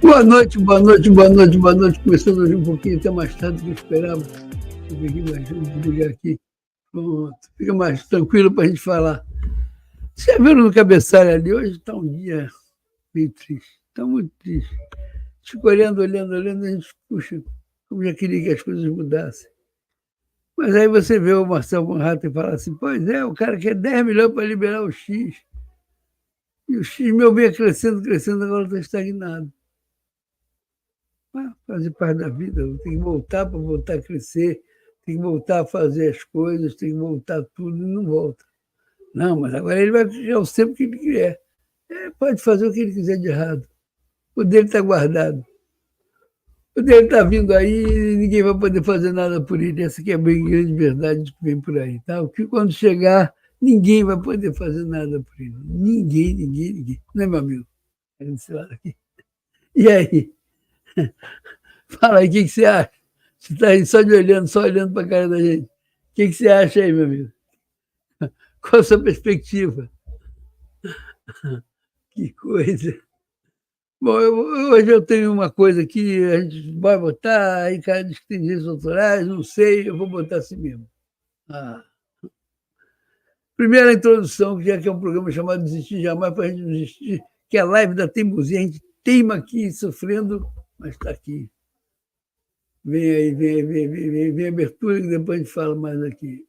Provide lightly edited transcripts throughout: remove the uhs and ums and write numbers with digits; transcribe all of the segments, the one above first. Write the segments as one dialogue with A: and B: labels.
A: Boa noite, boa noite, boa noite, boa noite. Começando hoje um pouquinho até mais tarde do que eu esperava. Eu peguei mais gente de ligar aqui. Pronto, fica mais tranquilo para a gente falar. Vocês viram no cabeçalho ali? Hoje está um dia meio triste. Está muito triste. Fico olhando, a gente, puxa, como já queria que as coisas mudassem. Mas aí você vê o Marcelo Bonrato e fala assim, pois é, o cara quer 10 milhões para liberar o X. E o X, meu bem, é crescendo, crescendo, agora está estagnado. Fazer parte da vida, tem que voltar para voltar a crescer, tem que voltar a fazer as coisas, tem que voltar tudo e não volta. Não, mas agora ele vai criar o sempre que ele quiser. Pode fazer o que ele quiser de errado. O dele está guardado. O dele está vindo aí e ninguém vai poder fazer nada por ele. Essa que é a bem grande verdade que vem por aí. Tá? O que quando chegar, ninguém vai poder fazer nada por ele. Ninguém, ninguém, ninguém. Não é, meu amigo? Desse lado aqui. E aí? Fala aí, o que você acha? Você está aí só olhando para a cara da gente. O que você acha aí, meu amigo? Qual a sua perspectiva? Que coisa. Bom, hoje eu tenho uma coisa aqui, a gente vai botar, aí cara diz que tem direitos autorais, não sei, eu vou botar assim mesmo. Ah. Primeira introdução, que já que é um programa chamado Desistir Jamais, para a gente não desistir, que é a live da teimosia, a gente teima aqui, sofrendo, mas está aqui. Vem aí, vem a abertura, que depois a gente fala mais aqui.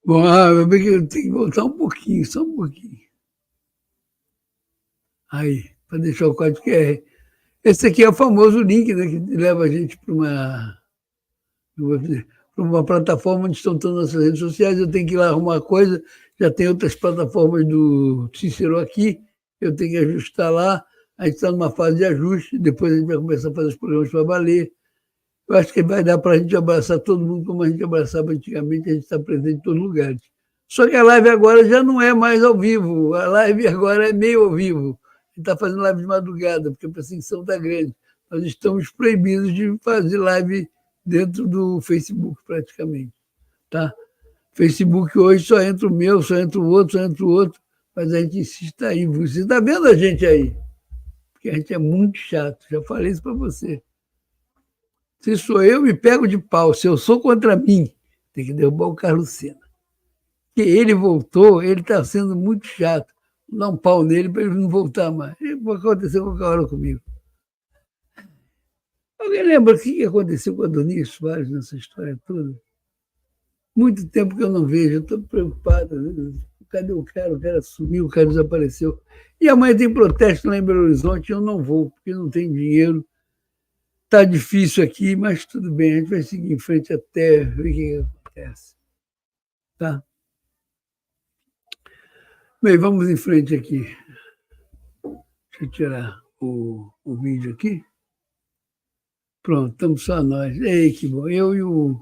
A: Bom, eu tenho que voltar um pouquinho, só um pouquinho. Aí, para deixar o código QR. Esse aqui é o famoso link, né, que leva a gente para uma plataforma onde estão todas as nossas redes sociais. Eu tenho que ir lá arrumar coisa, já tem outras plataformas do Cícero aqui, eu tenho que ajustar lá. A gente está numa fase de ajuste, depois a gente vai começar a fazer os programas para valer. Eu acho que vai dar para a gente abraçar todo mundo como a gente abraçava antigamente, a gente está presente em todos os lugares. Só que a live agora já não é mais ao vivo, a live agora é meio ao vivo. A gente está fazendo live de madrugada, porque a perseguição está grande. Nós estamos proibidos de fazer live dentro do Facebook, praticamente. Tá? Facebook hoje só entra o meu, só entra o outro, mas a gente insiste aí. Você está vendo a gente aí? Porque a gente é muito chato, já falei isso para você. Se sou eu, me pego de pau. Se eu sou contra mim, tem que derrubar o Carlos Sena. Que ele voltou, ele está sendo muito chato. Vou dar um pau nele para ele não voltar mais. Aconteceu qualquer hora comigo. Alguém lembra o que aconteceu com a Doni Soares nessa história toda? Muito tempo que eu não vejo, eu estou preocupado. Cadê o cara? O cara sumiu, o cara desapareceu. E amanhã tem protesto lá em Belo Horizonte, eu não vou, porque não tem dinheiro. Está difícil aqui, mas tudo bem, a gente vai seguir em frente até ver o que acontece. Tá? Bem, vamos em frente aqui. Deixa eu tirar o vídeo aqui. Pronto, estamos só nós. Ei, que bom. Eu e o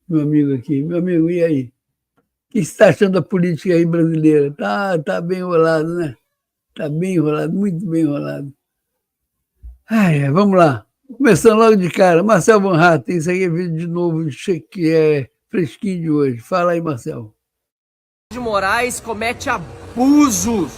A: meu amigo aqui. Meu amigo, e aí? O que você está achando da política aí brasileira? Tá bem enrolado, né? Está bem enrolado, muito bem enrolado. Vamos lá. Começando logo de cara. Marcel Van Hatten, isso aí é vídeo de novo, que é fresquinho de hoje. Fala aí, Marcel.
B: De Moraes comete abusos.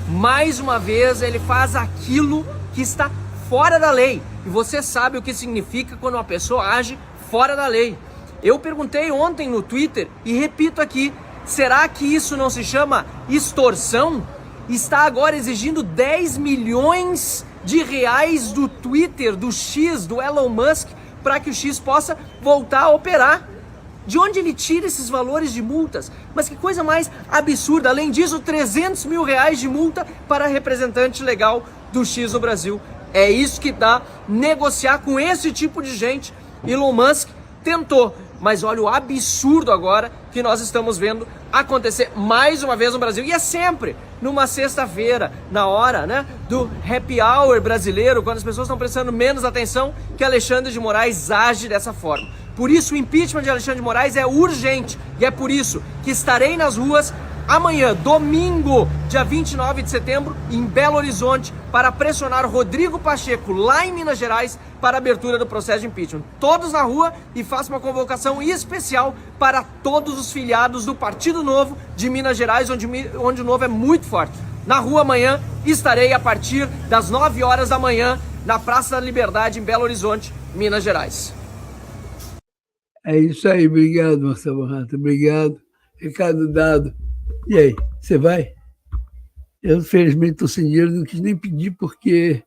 B: Mais uma vez, ele faz aquilo que está fora da lei. E você sabe o que significa quando uma pessoa age fora da lei. Eu perguntei ontem no Twitter e repito aqui, será que isso não se chama extorsão? Está agora exigindo 10 milhões de reais do Twitter, do X, do Elon Musk, para que o X possa voltar a operar. De onde ele tira esses valores de multas? Mas que coisa mais absurda. Além disso, 300 mil reais de multa para representante legal do X no Brasil. É isso que dá negociar com esse tipo de gente. Elon Musk tentou, mas olha o absurdo agora que nós estamos vendo acontecer mais uma vez no Brasil. E é sempre numa sexta-feira, na hora, né, do happy hour brasileiro, quando as pessoas estão prestando menos atenção, que Alexandre de Moraes age dessa forma. Por isso o impeachment de Alexandre de Moraes é urgente e é por isso que estarei nas ruas amanhã, domingo, dia 29 de setembro, em Belo Horizonte, para pressionar Rodrigo Pacheco, lá em Minas Gerais, para a abertura do processo de impeachment. Todos na rua, e faço uma convocação especial para todos os filiados do Partido Novo de Minas Gerais, onde o Novo é muito forte. Na rua amanhã, estarei a partir das 9 horas da manhã, na Praça da Liberdade, em Belo Horizonte, Minas Gerais.
A: É isso aí, obrigado, Marcelo Borrata, obrigado. Recado dado. E aí, você vai? Eu, infelizmente, estou sem dinheiro, não quis nem pedir, porque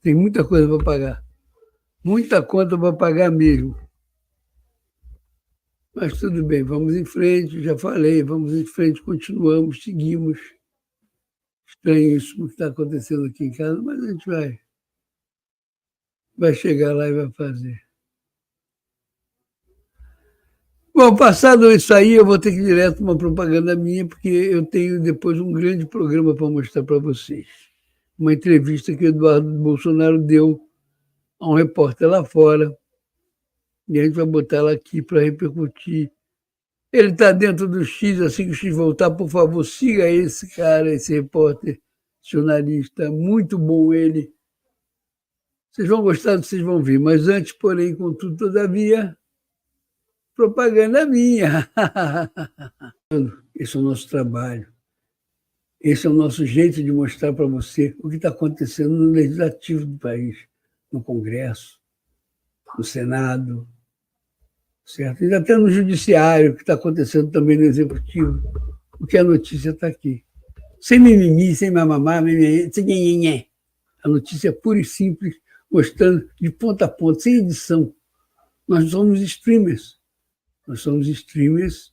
A: tem muita coisa para pagar. Muita conta para pagar mesmo. Mas tudo bem, vamos em frente, já falei, vamos em frente, continuamos, seguimos. Estranho isso que está acontecendo aqui em casa, mas a gente vai chegar lá e vai fazer. Bom, passado isso aí, eu vou ter que ir direto uma propaganda minha, porque eu tenho depois um grande programa para mostrar para vocês. Uma entrevista que o Eduardo Bolsonaro deu a um repórter lá fora, e a gente vai botar ela aqui para repercutir. Ele está dentro do X, assim que o X voltar, por favor, siga esse cara, esse repórter, jornalista, muito bom ele. Vocês vão gostar, vocês vão ver. Mas antes, porém, contudo, todavia, propaganda minha. Esse é o nosso trabalho. Esse é o nosso jeito de mostrar para você o que está acontecendo no legislativo do país, no Congresso, no Senado, certo? E até no judiciário, o que está acontecendo também no executivo, porque a notícia está aqui. Sem mimimi, sem mamamá, sem nhenhenhé. A notícia é pura e simples, mostrando de ponta a ponta, sem edição. Nós somos streamers. Nós somos streamers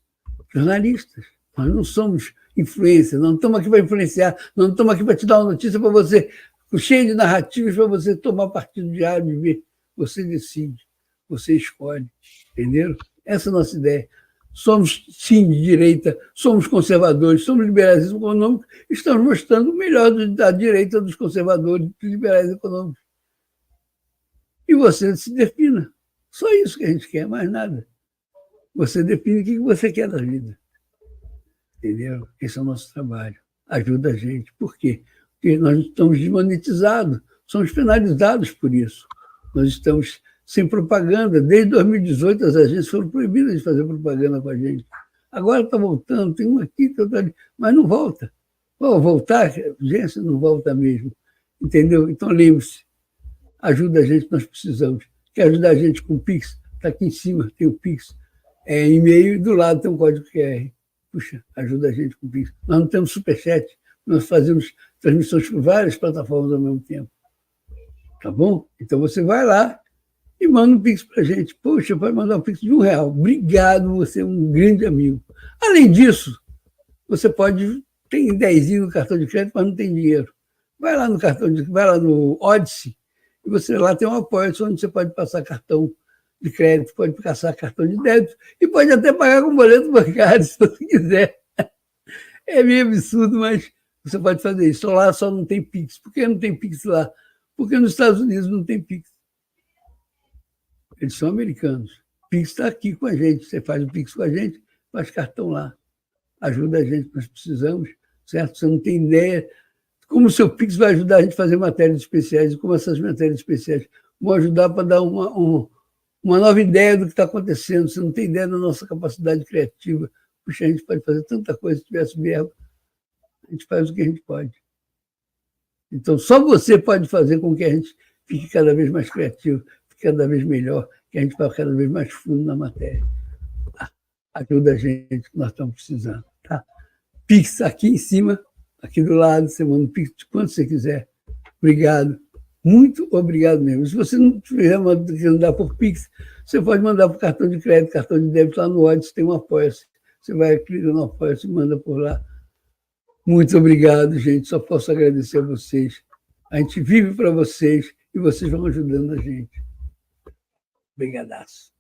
A: jornalistas. Nós não somos influencers, não estamos aqui para influenciar, não estamos aqui para te dar uma notícia para você, cheio de narrativas para você tomar partido diário de ver. Você decide, você escolhe, entenderam? Essa é a nossa ideia. Somos, sim, de direita, somos conservadores, somos liberais econômicos, estamos mostrando o melhor da direita dos conservadores, dos liberais econômicos. E você se defina. Só isso que a gente quer, mais nada. Você define o que você quer da vida. Entendeu? Esse é o nosso trabalho. Ajuda a gente. Por quê? Porque nós estamos desmonetizados, somos penalizados por isso. Nós estamos sem propaganda. Desde 2018 as agências foram proibidas de fazer propaganda com a gente. Agora está voltando, tem uma aqui, outra ali, mas não volta. Voltar, a agência não volta mesmo. Entendeu? Então lembre-se, ajuda a gente, nós precisamos. Quer ajudar a gente com o Pix? Está aqui em cima, tem o Pix. É e-mail e do lado tem um código QR. Puxa, ajuda a gente com o Pix. Nós não temos superchat, nós fazemos transmissões por várias plataformas ao mesmo tempo. Tá bom? Então você vai lá e manda um Pix para a gente. Poxa, pode mandar um Pix de R$1. Obrigado, você é um grande amigo. Além disso, você pode... Tem 10 no cartão de crédito, mas não tem dinheiro. Vai lá no Odyssey e você lá tem um apoio onde você pode passar cartão de crédito, pode passar cartão de débito e pode até pagar com boleto bancário, se você quiser. É meio absurdo, mas você pode fazer isso. Lá só não tem Pix. Por que não tem Pix lá? Porque nos Estados Unidos não tem Pix. Eles são americanos. Pix está aqui com a gente. Você faz o Pix com a gente, faz cartão lá. Ajuda a gente, nós precisamos, certo? Você não tem ideia como o seu Pix vai ajudar a gente a fazer matérias especiais e como essas matérias especiais vão ajudar para dar uma nova ideia do que está acontecendo. Você não tem ideia da nossa capacidade criativa. Puxa, a gente pode fazer tanta coisa se tivesse verbo. A gente faz o que a gente pode. Então, só você pode fazer com que a gente fique cada vez mais criativo, fique cada vez melhor, que a gente vá cada vez mais fundo na matéria. Ajuda a gente que nós estamos precisando. Tá? Pix aqui em cima, aqui do lado, você manda um Pix de quanto você quiser. Obrigado. Muito obrigado mesmo. Se você não tiver mandar por Pix, você pode mandar por cartão de crédito, cartão de débito lá no Odyssey, tem um apoia-se. Você vai clicar no apoia-se e manda por lá. Muito obrigado, gente. Só posso agradecer a vocês. A gente vive para vocês e vocês vão ajudando a gente. Obrigadaço.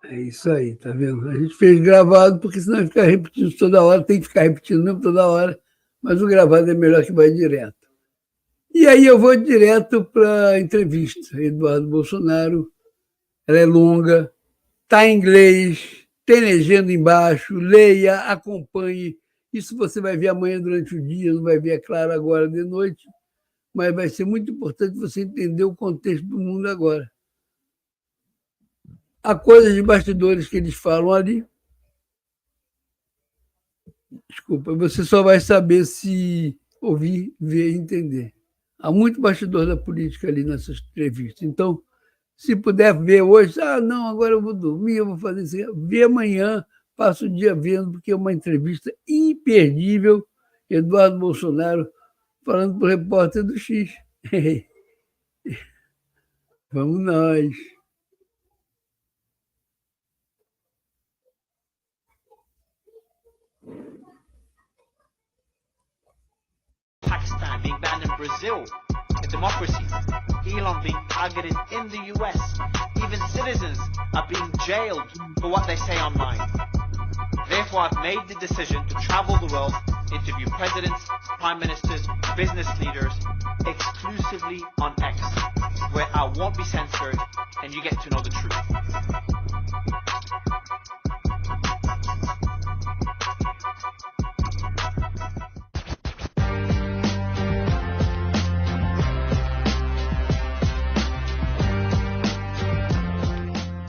A: É isso aí, tá vendo? A gente fez gravado, porque senão vai ficar repetindo toda hora, tem que ficar repetindo mesmo toda hora, mas o gravado é melhor que vai direto. E aí eu vou direto para a entrevista. Eduardo Bolsonaro, ela é longa, está em inglês, tem legenda embaixo, leia, acompanhe. Isso você vai ver amanhã durante o dia, não vai ver, é claro, agora de noite, mas vai ser muito importante você entender o contexto do mundo agora. Há coisas de bastidores que eles falam ali. Desculpa, você só vai saber se ouvir, ver e entender. Há muito bastidor da política ali nessas entrevistas. Então, se puder ver hoje, não, agora eu vou dormir, eu vou fazer isso. Vê amanhã, passa o dia vendo, porque é uma entrevista imperdível. Eduardo Bolsonaro falando para o repórter do X. Vamos nós.
C: Pakistan being banned in Brazil, a democracy, Elon being targeted in the US, even citizens are being jailed for what they say online. Therefore, I've made the decision to travel the world, interview presidents, prime ministers, business leaders, exclusively on X, where I won't be censored and you get to know the truth.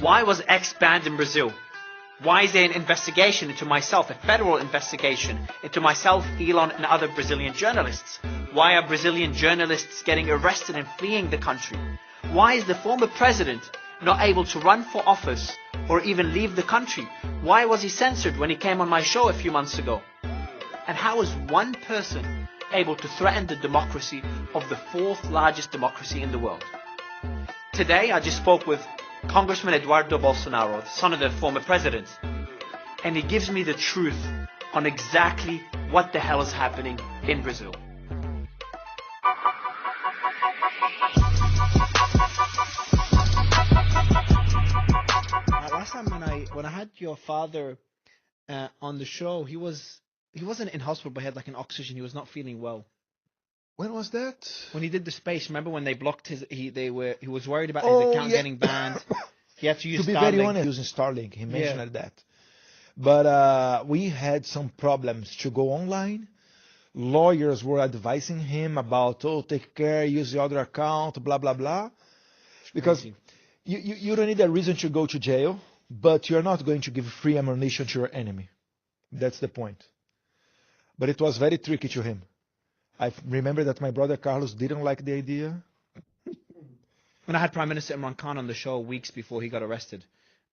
C: Why was X banned in Brazil? Why is there an investigation into myself, a federal investigation into myself, Elon and other Brazilian journalists? Why are Brazilian journalists getting arrested and fleeing the country? Why is the former president not able to run for office or even leave the country? Why was he censored when he came on my show a few months ago? And how is one person able to threaten the democracy of the fourth largest democracy in the world? Today I just spoke with Congressman Eduardo Bolsonaro, the son of the former president, and he gives me the truth on exactly what the hell is happening in Brazil.
D: Last time when I had your father on the show, he wasn't in hospital, but he had like an oxygen. He was not feeling well.
E: When was that?
D: When he did the space, remember when they blocked he was worried about his account getting banned. He had to use
E: To be
D: Starlink.
E: very honest, using Starlink, he mentioned that. But we had some problems to go online. Lawyers were advising him about, take care, use the other account, blah, blah, blah. Because you don't need a reason to go to jail, but you're not going to give free ammunition to your enemy. That's the point. But it was very tricky to him. I remember that my brother Carlos didn't like the idea.
D: When I had Prime Minister Imran Khan on the show weeks before he got arrested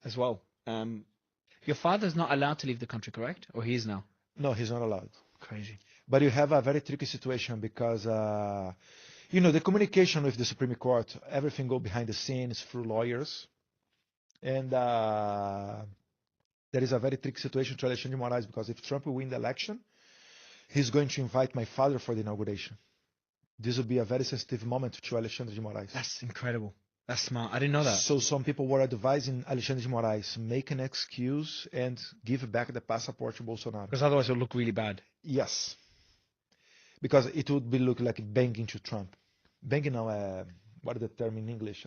D: as well. Your father's not allowed to leave the country, correct? Or he is now?
E: No, he's not allowed.
D: Crazy.
E: But you have a very tricky situation because, the communication with the Supreme Court, everything go behind the scenes through lawyers. And there is a very tricky situation to Alexandre de Moraes because if Trump will win the election, he's going to invite my father for the inauguration. This will be a very sensitive moment to Alexandre de Moraes.
D: That's incredible. That's smart. I didn't know that.
E: So some people were advising Alexandre de Moraes, make an excuse and give back the passport to Bolsonaro.
D: Because otherwise it'll look really bad.
E: Yes. Because it would be look like banging to Trump. Banging now, what is the term in English?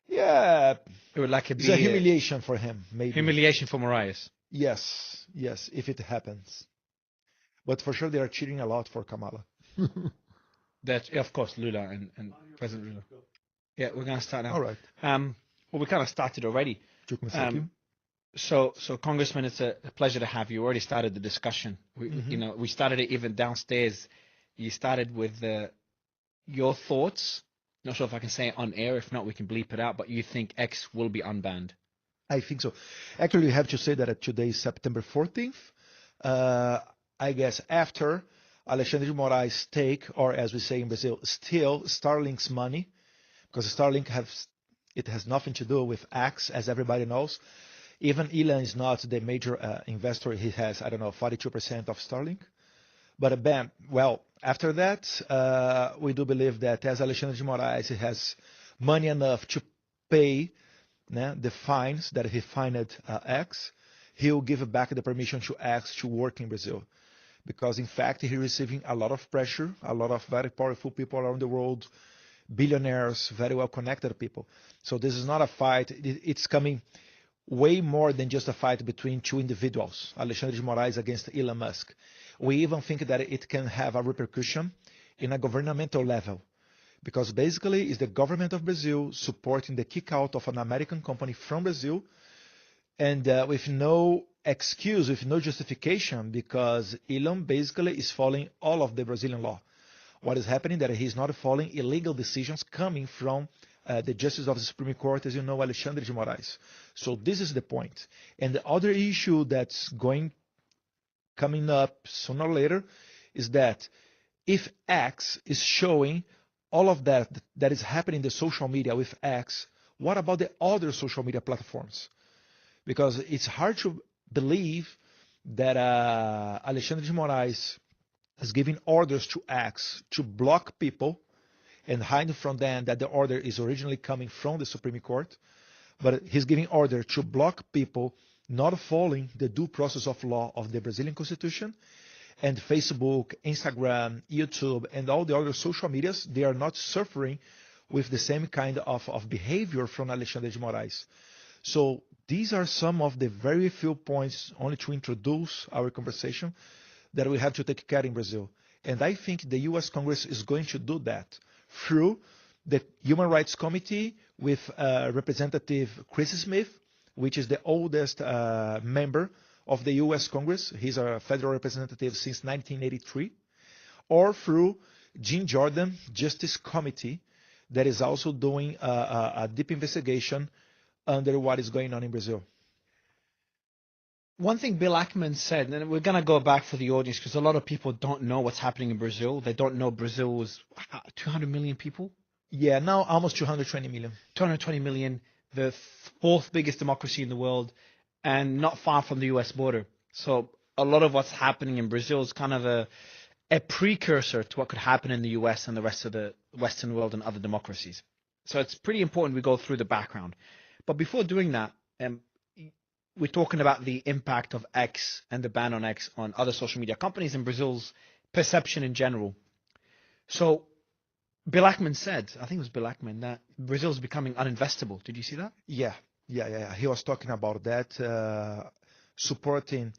D: It would like
E: it's a humiliation for him, maybe.
D: Humiliation for Moraes.
E: Yes, if it happens. But for sure, they are cheering a lot for Kamala.
D: That, of course, Lula and President Lula. Yeah, we're going to start now.
E: All right.
D: Well, we kind of started already. So, Congressman, it's a pleasure to have you. We already started the discussion. We started it even downstairs. You started with your thoughts. Not sure if I can say it on air. If not, we can bleep it out. But you think X will be unbanned?
E: I think so. Actually, you have to say that today is September 14th. I guess after Alexandre de Moraes take, or as we say in Brazil, steal Starlink's money, because Starlink has nothing to do with X, as everybody knows. Even Elon is not the major investor. He has, 42% of Starlink. But after that, we do believe that as Alexandre de Moraes has money enough to pay the fines that he fined X, he will give back the permission to X to work in Brazil. Because in fact, he's receiving a lot of pressure, a lot of very powerful people around the world, billionaires, very well connected people. So this is not a fight. It's coming way more than just a fight between two individuals, Alexandre de Moraes against Elon Musk. We even think that it can have a repercussion in a governmental level, because basically it's the government of Brazil supporting the kick out of an American company from Brazil, and with no excuse, with no justification, because Elon basically is following all of the Brazilian law. What is happening that he's not following illegal decisions coming from the Justice of the Supreme Court, as you know, Alexandre de Moraes. So this is the point. And the other issue that's coming up sooner or later is that if X is showing all of that is happening in the social media with X, what about the other social media platforms? Because it's hard to believe that Alexandre de Moraes is giving orders to X to block people and hide from them that the order is originally coming from the Supreme Court, but he's giving order to block people not following the due process of law of the Brazilian Constitution. And Facebook, Instagram, YouTube, and all the other social medias, they are not suffering with the same kind of behavior from Alexandre de Moraes. So these are some of the very few points, only to introduce our conversation, that we have to take care in Brazil. And I think the U.S. Congress is going to do that through the Human Rights Committee with Representative Chris Smith, which is the oldest member of the U.S. Congress. He's a federal representative since 1983. Or through Jim Jordan Justice Committee, that is also doing a deep investigation under what is going on in Brazil.
D: One thing Bill Ackman said, and we're going to go back for the audience because a lot of people don't know what's happening in Brazil. They don't know Brazil was 200 million people?
E: Yeah, now almost 220 million.
D: 220 million, the fourth biggest democracy in the world, and not far from the U.S. border. So a lot of what's happening in Brazil is kind of a precursor to what could happen in the U.S. and the rest of the Western world and other democracies. So it's pretty important we go through the background. But before doing that, we're talking about the impact of X and the ban on X on other social media companies and Brazil's perception in general. So Bill Ackman said, I think it was Bill Ackman, that Brazil is becoming uninvestable. Did you see that?
E: Yeah. He was talking about that, supporting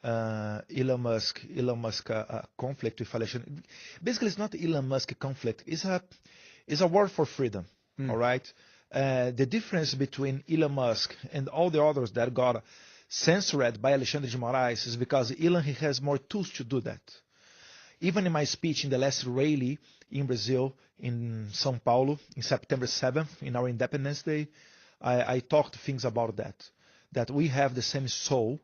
E: Elon Musk conflict with Alexandre. Basically, it's not Elon Musk conflict. It's a war for freedom. All right. The difference between Elon Musk and all the others that got censored by Alexandre de Moraes is because Elon he has more tools to do that. Even in my speech in the last rally in Brazil, in São Paulo, in September 7th, in our Independence Day, I talked things about that we have the same soul,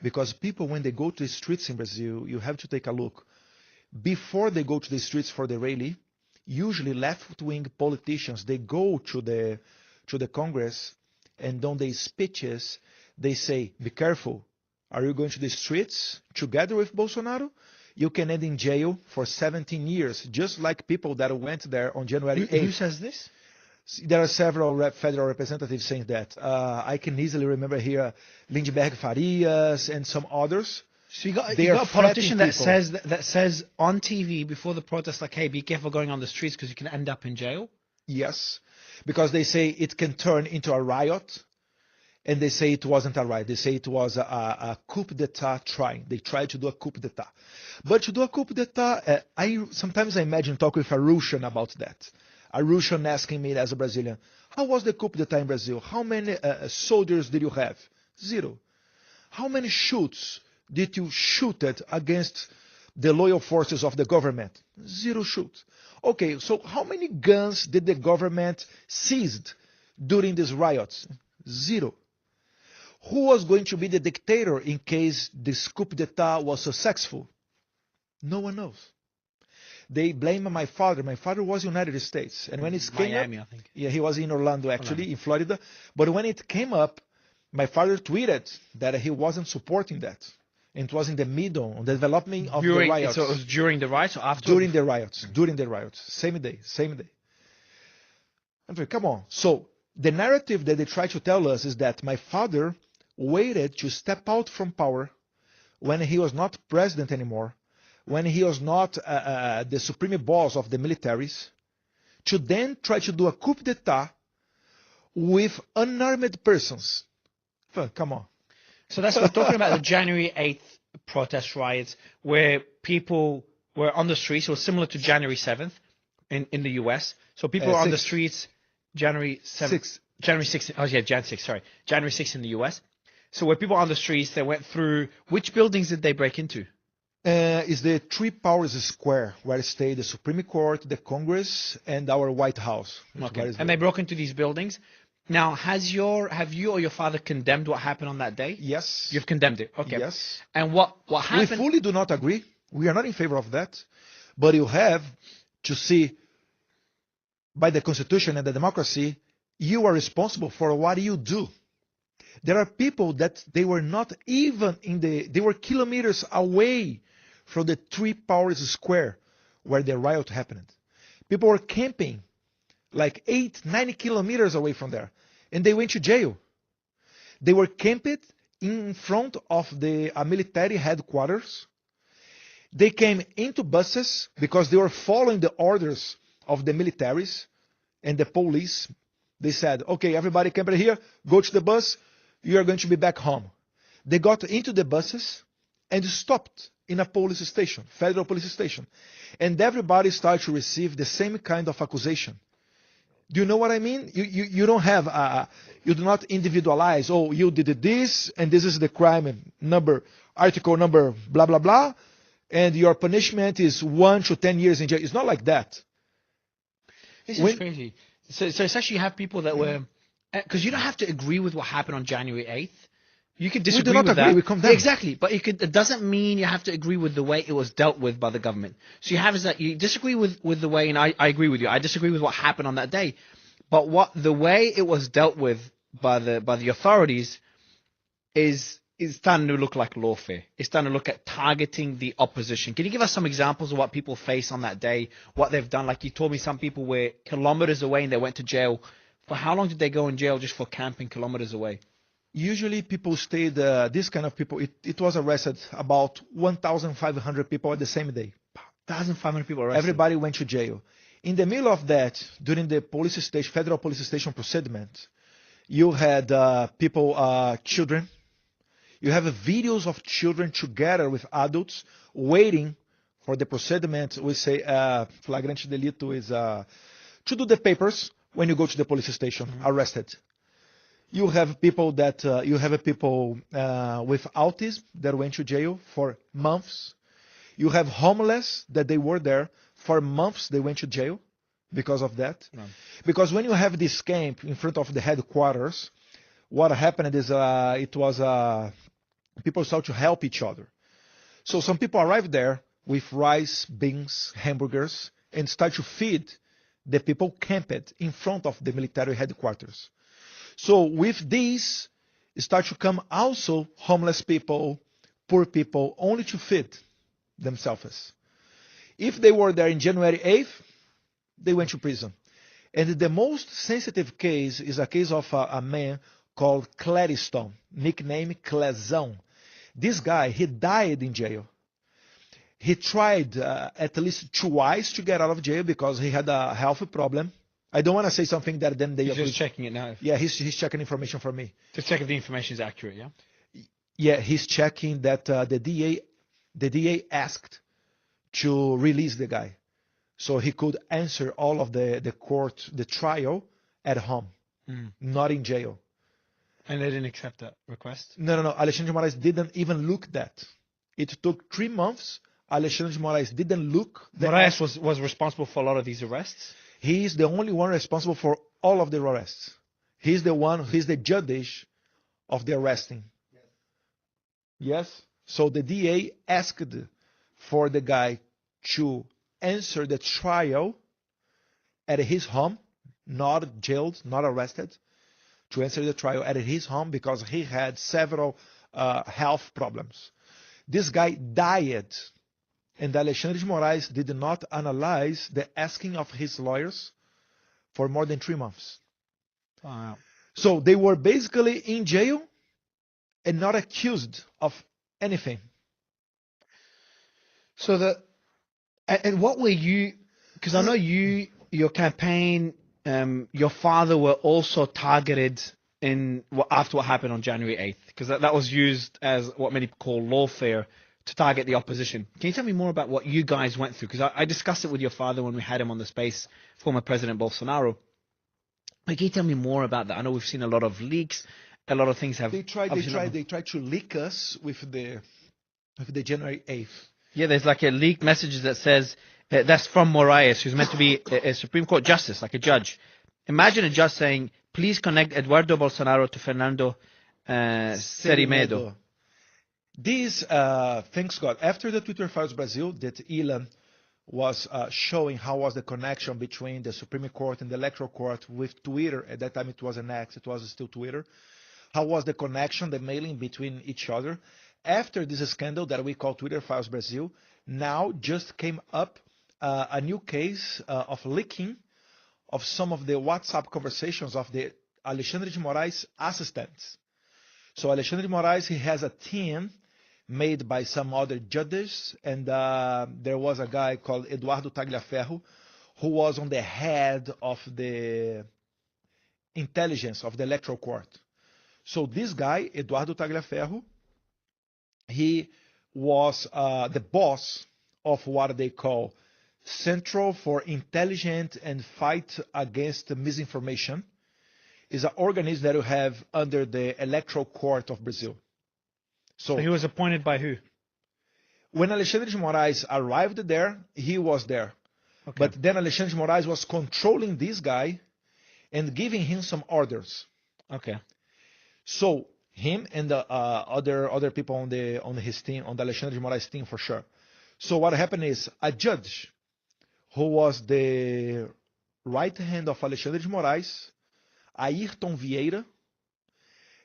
E: because people, when they go to the streets in Brazil, you have to take a look. Before they go to the streets for the rally, usually left-wing politicians, they go to the Congress, and on their speeches, they say, be careful, are you going to the streets together with Bolsonaro? You can end in jail for 17 years, just like people that went there on January 8th.
D: Who says this?
E: There are several federal representatives saying that. I can easily remember here Lindbergh Farias and some others.
D: So you got a politician that says on TV before the protest, like, hey, be careful going on the streets because you can end up in jail?
E: Yes, because they say it can turn into a riot. and they say it wasn't a riot. They say it was a coup d'etat trying. They tried to do a coup d'etat. But to do a coup d'etat, sometimes I imagine talking with a Russian about that. A Russian asking me as a Brazilian, how was the coup d'etat in Brazil? How many soldiers did you have? 0. How many shoots did you shoot at against the loyal forces of the government? 0 shoots. Okay, so how many guns did the government seized during these riots? 0. Who was going to be the dictator in case this coup d'etat was successful? No one knows. They blame my father. My father was in the United States. And when it came
D: Miami,
E: up,
D: I think.
E: Yeah, he was in Orlando, actually, in Florida. But when it came up, my father tweeted that he wasn't supporting that. And it was in the middle, on the development of the riots.
D: So it was during the riots or after?
E: During the riots. During the riots. Same day. I'm like, come on. So the narrative that they try to tell us is that my father waited to step out from power when he was not president anymore, when he was not the supreme boss of the militaries, to then try to do a coup d'etat with unarmed persons. Come on.
D: So that's we're talking about the January 8th protest riots where people were on the streets. It was similar to January 7th in the US. So people were on the streets January 7th. January 6th. Oh, yeah, Jan 6th, sorry. January 6th in the US. So where people on the streets, they went through, which buildings did they break into?
E: Is the Three Powers Square, where stay the Supreme Court, the Congress, and our White House.
D: Okay. And they broke into these buildings. Now, have you or your father condemned what happened on that day?
E: Yes.
D: You've condemned it. Okay.
E: Yes.
D: And what happened?
E: We fully do not agree. We are not in favor of that. But you have to see, by the Constitution and the democracy, you are responsible for what you do. There are people that they were not even they were kilometers away from the Three Powers Square where the riot happened. People were camping like 8-9 kilometers away from there, and they went to jail. They were camped in front of the military headquarters. They came into buses because they were following the orders of the militaries and the police. They said, okay, everybody camp here, go to the bus, you are going to be back home. They got into the buses and stopped in a police station, federal police station. And everybody started to receive the same kind of accusation. Do you know what I mean? You don't have, you do not individualize, oh, you did this, and this is the crime number, article number, blah, blah, blah, and your punishment is 1 to 10 years in jail. It's not like that.
D: This is crazy. So it's actually you have people that were, because you don't have to agree with what happened on January 8th. You could disagree
E: with
D: that.
E: We condemn.
D: Exactly, but it doesn't mean you have to agree with the way it was dealt with by the government. So you have is that you disagree with the way, and I agree with you. I disagree with what happened on that day, but the way it was dealt with by the authorities is starting to look like lawfare. It's starting to look at targeting the opposition. Can you give us some examples of what people face on that day, what they've done? Like you told me some people were kilometers away and they went to jail. For how long did they go in jail just for camping kilometers away?
E: Usually people stayed, this kind of people, it was arrested about 1,500 people at the same day.
D: 1,500 people arrested.
E: Everybody went to jail. In the middle of that, during the police station, federal police station procediment, you had people, children. You have videos of children together with adults waiting for the procediment. We say flagrante delito is to do the papers when you go to the police station, arrested. You have people that with autism that went to jail for months. You have homeless that they were there for months. They went to jail because of that. Right. Because when you have this camp in front of the headquarters, what happened is people start to help each other. So some people arrive there with rice, beans, hamburgers, and start to feed the people camped in front of the military headquarters. So with these, start to come also homeless people, poor people, only to feed themselves. If they were there in January 8th, they went to prison. And the most sensitive case is a case of a man called Clariston, nickname Clezão. This guy, he died in jail. He tried at least twice to get out of jail because he had a health problem, I don't want to say something that then they...
D: He's just checking it now.
E: Yeah, he's checking information for me.
D: To check if the information is accurate, yeah?
E: Yeah, he's checking that the DA asked to release the guy, so he could answer all of the trial at home, not in jail.
D: And they didn't accept that request?
E: No. Alexandre de Moraes didn't even look that. It took 3 months. Alexandre de Moraes didn't look.
D: Moraes was responsible for a lot of these arrests?
E: He is the only one responsible for all of the arrests. He's the judge of the arresting. Yes? So the DA asked for the guy to answer the trial at his home, not jailed, not arrested, to answer the trial at his home because he had several health problems. This guy died, and Alexandre de Moraes did not analyze the asking of his lawyers for more than 3 months.
D: Wow.
E: So they were basically in jail and not accused of anything.
D: So and what were you, because I know your campaign, your father were also targeted after what happened on January 8th, because that was used as what many call lawfare to target the opposition. Can you tell me more about what you guys went through? Because I discussed it with your father when we had him on the space, former President Bolsonaro. But can you tell me more about that? I know we've seen a lot of leaks, a lot of things have...
E: They tried to leak us with the January 8th.
D: Yeah, there's like a leaked message that says, that's from Moraes, who's meant to be a Supreme Court justice, like a judge. Imagine a judge saying, please connect Eduardo Bolsonaro to Fernando Serimedo.
E: This, thanks God, after the Twitter Files Brazil, that Elon was showing how was the connection between the Supreme Court and the Electoral Court with Twitter. At that time it was an X, it was still Twitter. How was the connection, the mailing between each other? After this scandal that we call Twitter Files Brazil, now just came up a new case of leaking of some of the WhatsApp conversations of the Alexandre de Moraes assistants. So Alexandre de Moraes, he has a team made by some other judges, and there was a guy called Eduardo Tagliaferro who was on the head of the intelligence of the Electoral Court. So this guy, Eduardo Tagliaferro, he was the boss of what they call Central for Intelligence and Fight Against Misinformation. Is an organism that you have under the Electoral Court of Brazil. So
D: he was appointed by who?
E: When Alexandre de Moraes arrived there, he was there. Okay. But then Alexandre de Moraes was controlling this guy and giving him some orders.
D: Okay.
E: So him and the other people on his team, on the Alexandre de Moraes team for sure. So what happened is a judge who was the right hand of Alexandre de Moraes, Ayrton Vieira,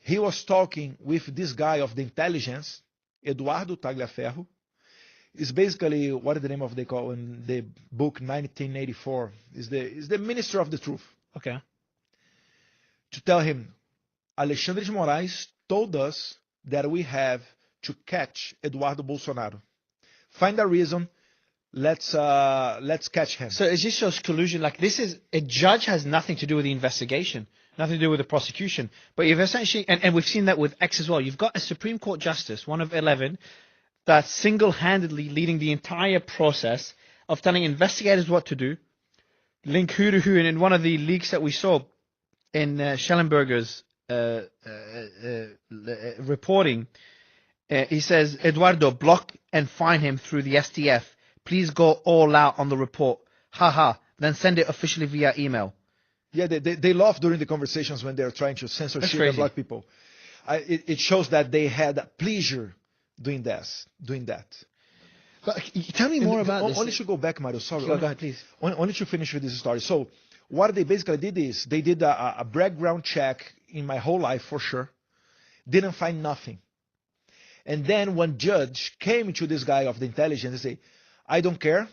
E: he was talking with this guy of the intelligence, Eduardo Tagliaferro. Is basically what is the name of they call in the book 1984 is the Minister of the Truth.
D: Okay.
E: To tell him, Alexandre de Moraes told us that we have to catch Eduardo Bolsonaro. Find a reason. Let's catch him.
D: So is this just collusion? Like this is a judge has nothing to do with the investigation, nothing to do with the prosecution. But you've essentially, and we've seen that with X as well. You've got a Supreme Court justice, one of 11, that's single-handedly leading the entire process of telling investigators what to do, link who to who. And in one of the leaks that we saw in Schellenberger's reporting, he says, Eduardo, block and fine him through the STF. Please go all out on the report. Haha. Then send it officially via email.
E: Yeah, they laugh during the conversations when they're trying to censor shit and block people. It shows that they had pleasure doing that.
D: But tell me more about this.
E: Only to go back, Mario. Sorry.
D: Go ahead, please.
E: Only to finish with this story. So what they basically did is they did a background check in my whole life for sure. Didn't find nothing. And then one judge came to this guy of the intelligence and said, I don't care.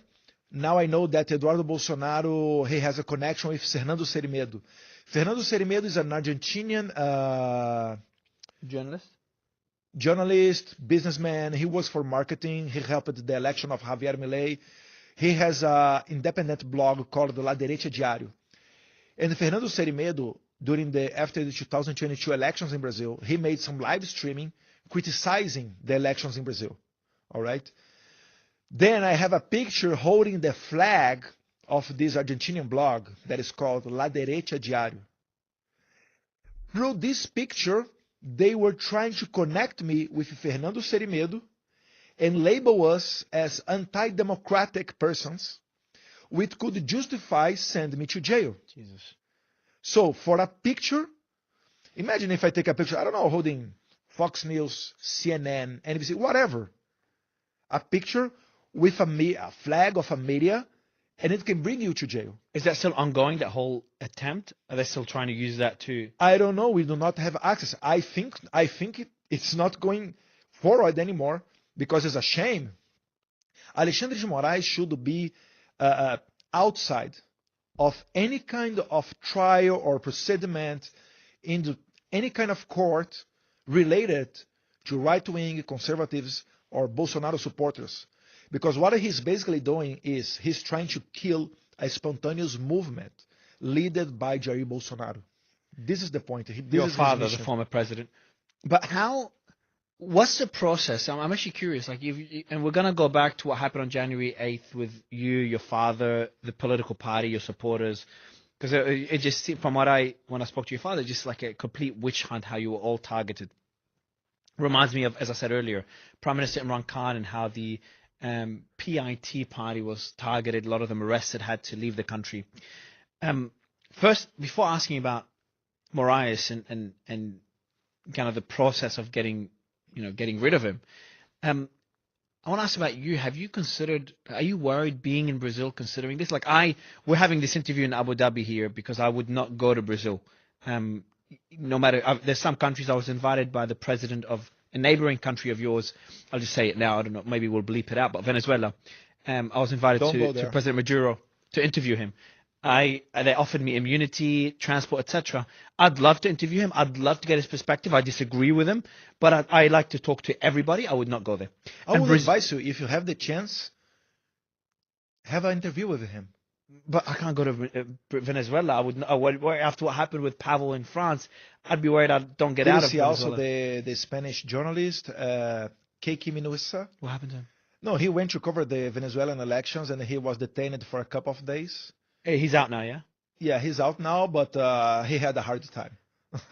E: Now I know that Eduardo Bolsonaro, he has a connection with Fernando Serimedo. Fernando Serimedo is an Argentinian journalist, businessman. He works for marketing. He helped the election of Javier Milei. He has an independent blog called La Derecha Diario. And Fernando Medo, after the 2022 elections in Brazil, he made some live streaming criticizing the elections in Brazil. All right. Then I have a picture holding the flag of this Argentinian blog that is called La Derecha Diario. Through this picture, they were trying to connect me with Fernando Medo and label us as anti-democratic persons, which could justify sending me to jail.
D: Jesus.
E: So for a picture, imagine if I take a picture, I don't know, holding Fox News, CNN, NBC, whatever. A picture with a flag of a media, and it can bring you to jail.
D: Is that still ongoing, that whole attempt? Are they still trying to use that to...
E: I don't know. We do not have access. I think it's not going forward anymore because it's a shame. Alexandre de Moraes should be outside of any kind of trial or procediment in any kind of court related to right-wing conservatives or Bolsonaro supporters. Because what he's basically doing is he's trying to kill a spontaneous movement led by Jair Bolsonaro. This is the point.
D: Your father, the former president. But what's the process? I'm actually curious. Like, and we're going to go back to what happened on January 8th with you, your father, the political party, your supporters. Because it just seemed, when I spoke to your father, just like a complete witch hunt, how you were all targeted. Reminds me of, as I said earlier, Prime Minister Imran Khan and how the PIT party was targeted. A lot of them arrested, had to leave the country. First, before asking about Moraes and kind of the process of getting rid of him, I want to ask about you. Have you considered? Are you worried being in Brazil, considering this? Like we're having this interview in Abu Dhabi here because I would not go to Brazil. No matter, there's some countries I was invited by the president of a neighboring country of yours. I'll just say it now. I don't know. Maybe we'll bleep it out. But Venezuela. I was invited to President Maduro to interview him. They offered me immunity, transport, etc. I'd love to interview him. I'd love to get his perspective. I disagree with him, but I like to talk to everybody. I would not go there.
E: I would advise you, if you have the chance, have an interview with him.
D: But I can't go to Venezuela. I would worry after what happened with Pavel in France. I'd be worried I don't get out of Venezuela.
E: Also the Spanish journalist, Keiki Minuesa.
D: What happened to him?
E: No, he went to cover the Venezuelan elections and he was detained for a couple of days.
D: Hey, he's out now, yeah?
E: Yeah, he's out now, but he had a hard time.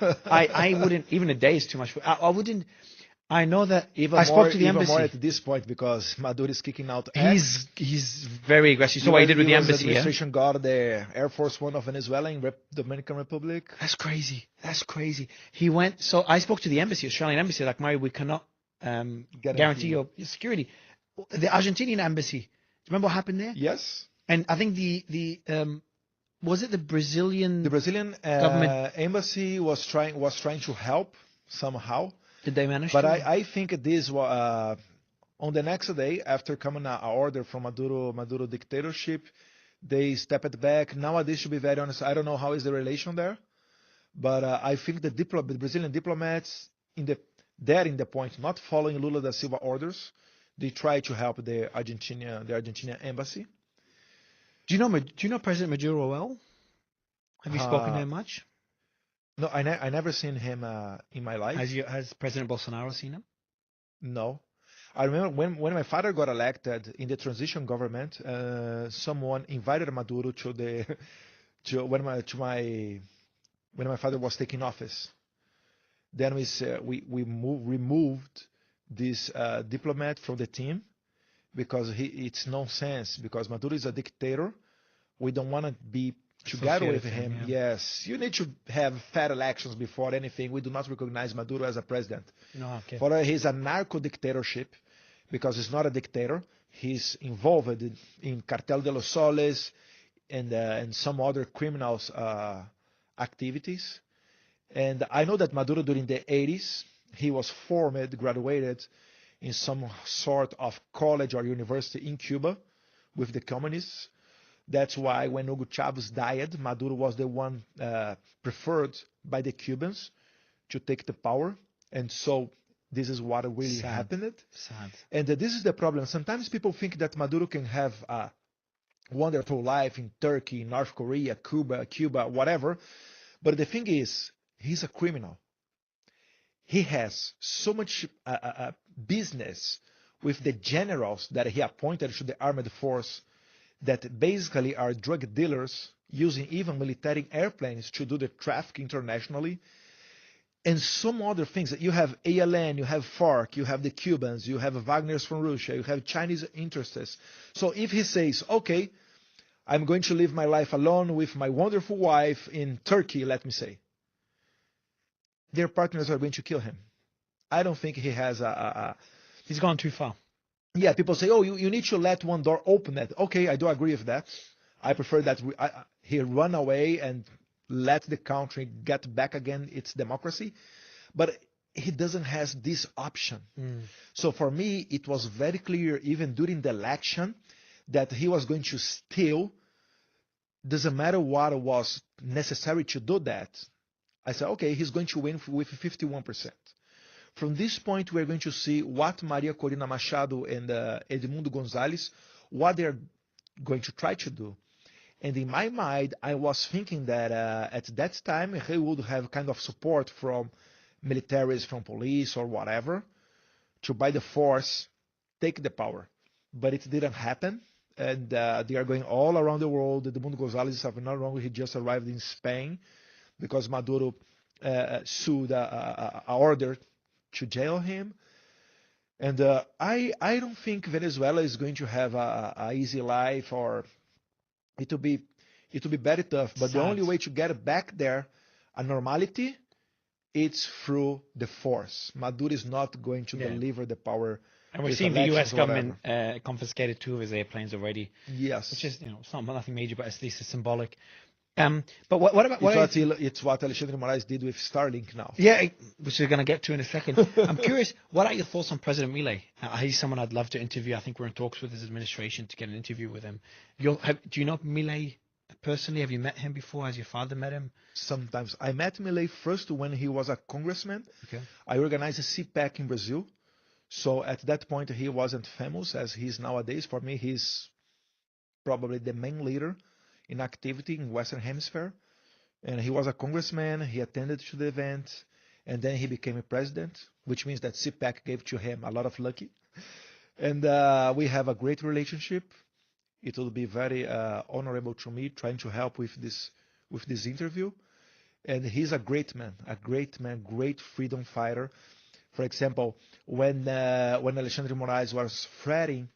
D: I wouldn't, even a day is too much. I wouldn't. I know that
E: I spoke to the embassy. Even more at this point because Maduro is kicking out.
D: He's very aggressive. So what he did with the embassy,
E: the administration got the Air Force One of Venezuela in Dominican Republic.
D: That's crazy. That's crazy. He went. So I spoke to the embassy, Australian embassy. Like, Mary, we cannot guarantee your security. The Argentinian embassy. Do you remember what happened there?
E: Yes.
D: And I think the was it the Brazilian?
E: The Brazilian government embassy was trying to help somehow.
D: Did they manage?
E: But I think this was on the next day after coming an order from Maduro dictatorship, they stepped back. Nowadays, to be very honest, I don't know how is the relation there, but I think the Brazilian diplomats in the point, not following Lula da Silva orders, they try to help the Argentinian embassy.
D: Do you know President Maduro well? Have you spoken to him much?
E: No, I never seen him in my life.
D: Has President Bolsonaro seen him?
E: No. I remember when my father got elected in the transition government, someone invited Maduro when my father was taking office. Then we removed this diplomat from the team because it's nonsense. Because Maduro is a dictator. We don't want to be together with him. Yeah. Yes, you need to have fair elections before anything. We do not recognize Maduro as a president.
D: No, okay.
E: For he's a narco dictatorship because he's not a dictator. He's involved in Cartel de los Soles and some other criminals activities. And I know that Maduro during the 80s, he was graduated in some sort of college or university in Cuba with the communists. That's why when Hugo Chavez died, Maduro was the one preferred by the Cubans to take the power. And so this is what really happened.
D: Sad.
E: And this is the problem. Sometimes people think that Maduro can have wonderful life in Turkey, North Korea, Cuba, whatever. But the thing is, he's a criminal. He has so much business with the generals that he appointed to the armed force that basically are drug dealers using even military airplanes to do the traffic internationally. And some other things. You have ALN, you have FARC, you have the Cubans, you have Wagner's from Russia, you have Chinese interests. So if he says, okay, I'm going to live my life alone with my wonderful wife in Turkey, let me say, their partners are going to kill him. I don't think he has
D: He's gone too far.
E: Yeah, people say, oh, you need to let one door open. That okay, I do agree with that. I prefer that he run away and let the country get back again its democracy. But he doesn't have this option. So for me, it was very clear, even during the election, that he was going to steal. Doesn't matter what was necessary to do that. I said, okay, he's going to win with 51%. From this point, we're going to see what Maria Corina Machado and Edmundo Gonzalez, what they're going to try to do. And in my mind, I was thinking that at that time, he would have kind of support from militaries, from police or whatever, to by the force take the power. But it didn't happen. And they are going all around the world. Edmundo Gonzalez, if I'm not wrong, he just arrived in Spain because Maduro sued an order to jail him. And I don't think Venezuela is going to have a easy life, or it will be very tough. But the only way to get back there, a normality, it's through the force. Maduro is not going to deliver the power.
D: And we're seeing the U.S. government confiscated 2 of his airplanes already.
E: Yes.
D: Which is, it's not nothing major, but at least it's symbolic. But what about...
E: It's what Alexandre Moraes did with Starlink now.
D: Yeah, which we're going to get to in a second. I'm curious, what are your thoughts on President Milei? He's someone I'd love to interview. I think we're in talks with his administration to get an interview with him. Do you know Milei personally? Have you met him before? Has your father met him?
E: Sometimes. I met Milei first when he was a congressman.
D: Okay.
E: I organized a CPAC in Brazil. So at that point, he wasn't famous as he is nowadays. For me, he's probably the main leader in activity in Western Hemisphere. And he was a congressman. He attended to the event. And then he became a president, which means that CPAC gave to him a lot of lucky. And we have a great relationship. It will be very honorable to me trying to help with this interview. And he's a great man, great freedom fighter. For example, when Alexandre Moraes was threatening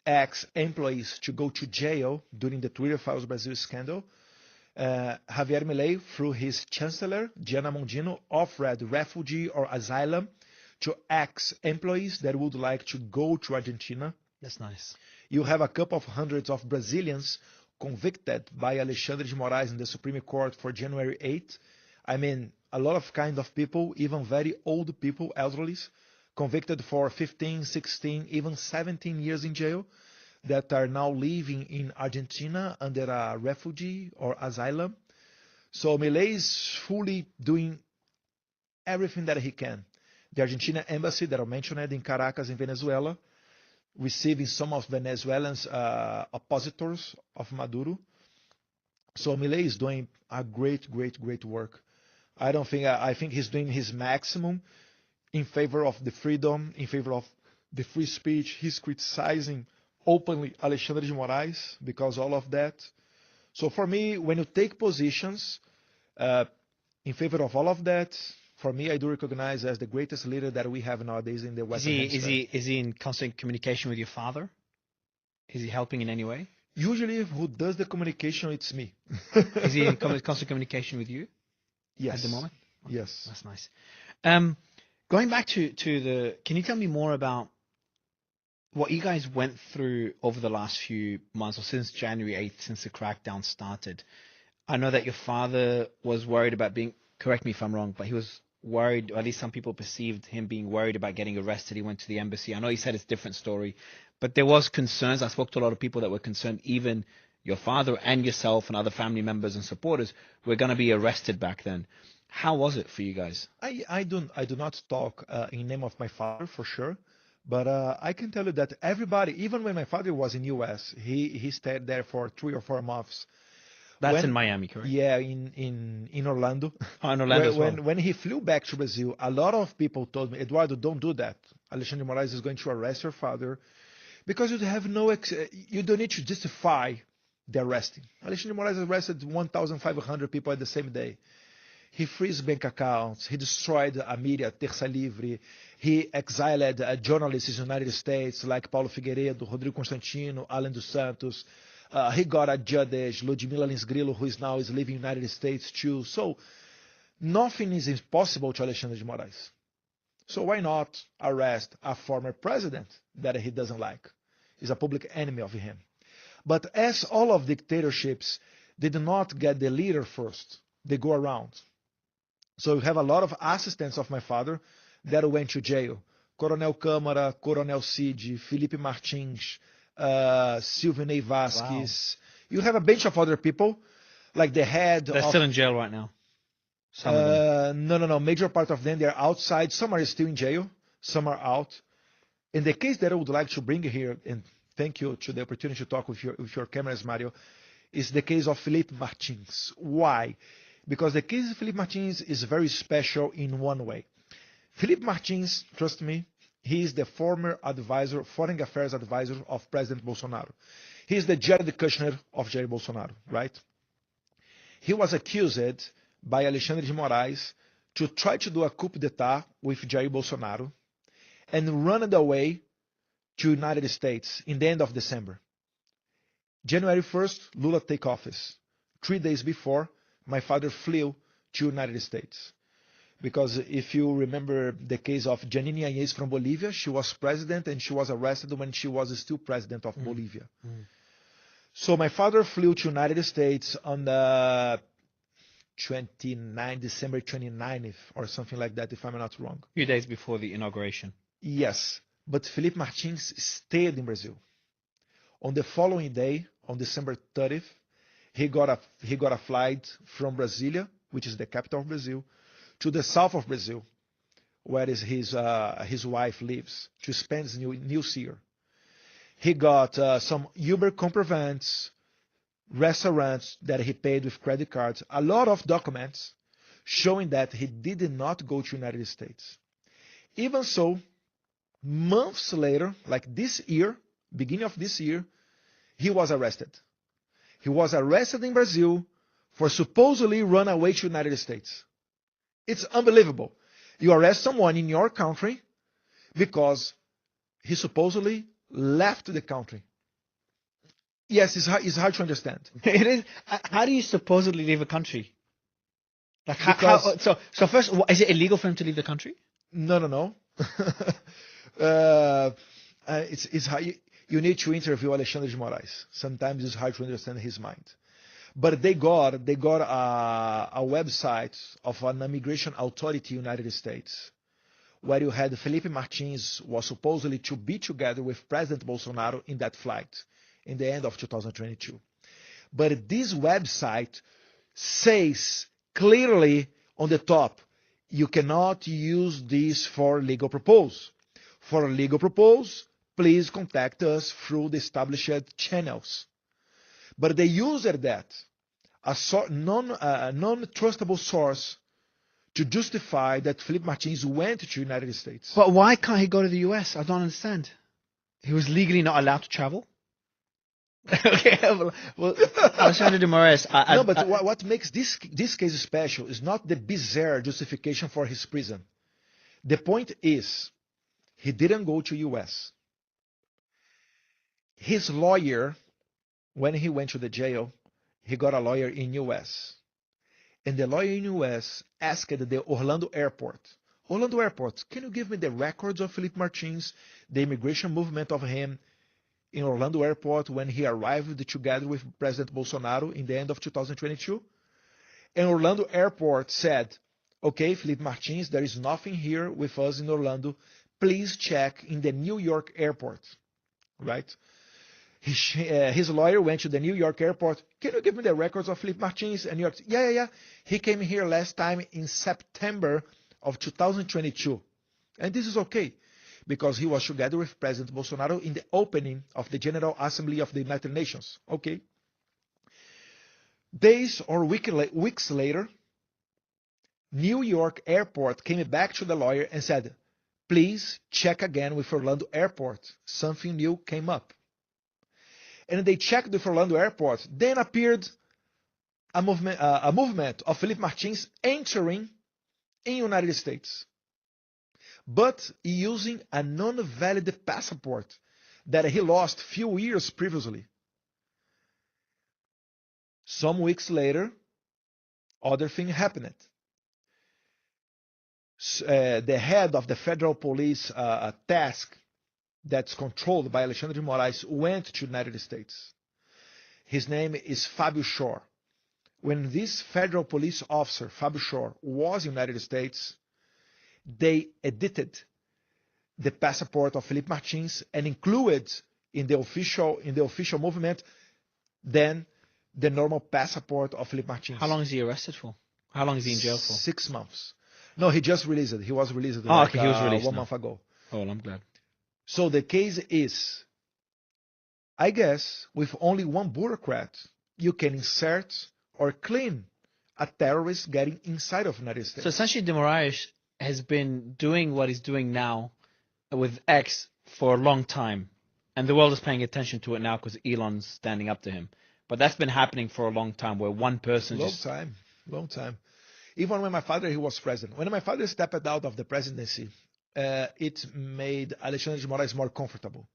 E: ex-employees to go to jail during the Twitter Files Brazil scandal, Javier Milei, through his chancellor, Diana Mondino, offered refugee or asylum to ex-employees that would like to go to Argentina.
D: That's nice.
E: You have a couple of hundreds of Brazilians convicted by Alexandre de Moraes in the Supreme Court for January 8th. I mean, a lot of kind of people, even very old people, elderly, convicted for 15, 16, even 17 years in jail, that are now living in Argentina under a refugee or asylum. So Milei is fully doing everything that he can. The Argentina embassy that I mentioned in Caracas in Venezuela, receiving some of Venezuelans oppositors of Maduro. So Milei is doing a great work. I think he's doing his maximum in favor of the freedom, in favor of the free speech. He's criticizing openly Alexandre de Moraes because all of that. So for me, when you take positions in favor of all of that, for me, I do recognize as the greatest leader that we have nowadays in the Western Hemisphere.
D: Is he in constant communication with your father? Is he helping in any way?
E: Usually, who does the communication, it's me.
D: Is he in constant communication with you?
E: Yes.
D: At the moment? Okay.
E: Yes.
D: That's nice. Going back to can you tell me more about what you guys went through over the last few months, or since January 8th, since the crackdown started? I know that your father was worried about correct me if I'm wrong, but he was worried, or at least some people perceived him being worried about getting arrested. He went to the embassy. I know he said it's a different story, but there was concerns. I spoke to a lot of people that were concerned, even your father and yourself and other family members and supporters were going to be arrested back then. How was it for you guys?
E: I do not talk in name of my father, for sure, But I can tell you that everybody, even when my father was in U.S., he stayed there for 3 or 4 months.
D: That's in Miami, correct?
E: Yeah, in Orlando.
D: Oh, in Orlando as well.
E: When he flew back to Brazil, a lot of people told me, Eduardo, don't do that. Alexandre de Moraes is going to arrest your father because you have you don't need to justify the arresting. Alexandre de Moraes arrested 1,500 people at the same day. He freezed bank accounts. He destroyed a media, Terça Livre. He exiled journalists in the United States like Paulo Figueiredo, Rodrigo Constantino, Alan dos Santos. He got a judge, Ludmila Lins Grillo, who is now living in the United States too. So nothing is impossible to Alexandre de Moraes. So why not arrest a former president that he doesn't like? He's a public enemy of him. But as all of dictatorships, they do not get the leader first. They go around. So you have a lot of assistants of my father that went to jail. Coronel Câmara, Coronel Cid, Felipe Martins, Silvinei Vasquez. Wow. You have a bunch of other people, like the head
D: They're still in jail right now. Some of them.
E: No. Major part of them, they're outside. Some are still in jail. Some are out. In the case that I would like to bring here, and thank you to the opportunity to talk with your cameras, Mario, is the case of Felipe Martins. Why? Because the case of Felipe Martins is very special in one way. Felipe Martins, trust me, he is the former advisor, foreign affairs advisor of President Bolsonaro. He is the Jared Kushner of Jair Bolsonaro, right? He was accused by Alexandre de Moraes to try to do a coup d'etat with Jair Bolsonaro and run away to United States in the end of December. January 1st, Lula take office. 3 days before, my father flew to United States. Because if you remember the case of Janine Áñez from Bolivia, she was president and she was arrested when she was still president of Bolivia. So my father flew to United States on the December 29th or something like that, if I'm not wrong.
D: A few days before the inauguration.
E: Yes, but Felipe Martins stayed in Brazil. On the following day, on December 30th, he got a flight from Brasilia, which is the capital of Brazil, to the south of Brazil, where his wife lives, to spend his New Year. He got some Uber compravents, restaurants that he paid with credit cards, a lot of documents showing that he did not go to the United States. Even so, months later, like this year, beginning of this year, he was arrested. He was arrested in Brazil for supposedly run away to the United States. It's unbelievable. You arrest someone in your country because he supposedly left the country. Yes, it's hard to understand.
D: It is. How do you supposedly leave a country? Like so first, is it illegal for him to leave the country?
E: No. It's hard. You need to interview Alexandre de Moraes. Sometimes it's hard to understand his mind. But they got a website of an immigration authority in the United States where you had Felipe Martins was supposedly to be together with President Bolsonaro in that flight in the end of 2022. But this website says clearly on the top, you cannot use this for legal purpose. For legal purpose, please contact us through the established channels. But they used that, a non-trustable source, to justify that Felipe Martins went to the United States.
D: But why can't he go to the US? I don't understand. He was legally not allowed to travel? Okay, well, Alexandre de Moraes.
E: What makes this case special is not the bizarre justification for his prison. The point is, he didn't go to US. His lawyer, when he went to the jail, he got a lawyer in US. And the lawyer in US asked the Orlando airport, can you give me the records of Felipe Martins, the immigration movement of him in Orlando airport when he arrived together with President Bolsonaro in the end of 2022? And Orlando airport said, okay, Felipe Martins, there is nothing here with us in Orlando. Please check in the New York airport, right? His lawyer went to the New York airport. Can you give me the records of Felipe Martins? And New York, yeah. He came here last time in September of 2022. And this is okay. because he was together with President Bolsonaro in the opening of the General Assembly of the United Nations. Okay. Days or weeks later, New York Airport came back to the lawyer and said, please check again with Orlando Airport. Something new came up. And they checked with Orlando Airport. Then appeared a movement of Felipe Martins entering in United States, but using a non-valid passport that he lost few years previously. Some weeks later, other thing happened. The head of the federal police task that's controlled by Alexandre de Moraes went to the United States. His name is Fábio Shore. When this federal police officer, Fábio Shore, was in the United States, they edited the passport of Felipe Martins and included in the official movement then the normal passport of Felipe Martins.
D: How long is he arrested for? How long is he in jail for?
E: 6 months. No, he just released it. He was released
D: he was released
E: 1 month ago.
D: Oh, well, I'm glad.
E: So the case is, I guess, with only one bureaucrat, you can insert or clean a terrorist getting inside of the United States.
D: So essentially, de Moraes has been doing what he's doing now with X for a long time, and the world is paying attention to it now because Elon's standing up to him. But that's been happening for a long time, where one person
E: long time. Even when my father he was president. When my father stepped out of the presidency, it made Alexandre de Moraes more comfortable.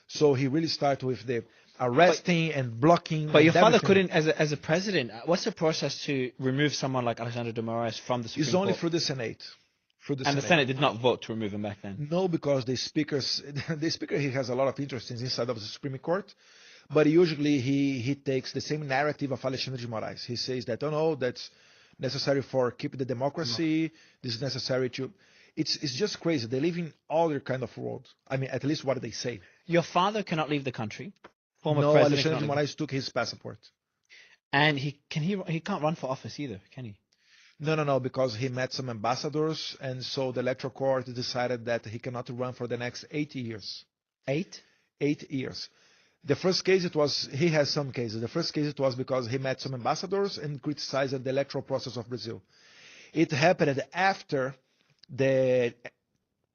E: So he really started with the arresting and blocking.
D: But your father couldn't, as a president. What's the process to remove someone like Alexandre de Moraes from the Supreme Court?
E: It's only through the Senate.
D: The Senate did not vote to remove him back then.
E: No, because the speaker he has a lot of interests inside of the Supreme Court. But usually he takes the same narrative of Alexandre de Moraes. He says that, oh no, that's necessary for keep the democracy. No. This is necessary to. It's just crazy. They live in other kind of world. I mean, at least what they say.
D: Your father cannot leave the country.
E: No, Alexandre de Moraes took his passport.
D: And he can't run for office either, can he?
E: No, because he met some ambassadors, and so the electoral court decided that he cannot run for the next 8 years.
D: 8?
E: 8 years. The first case he has some cases. The first case it was because he met some ambassadors and criticized the electoral process of Brazil. It happened after the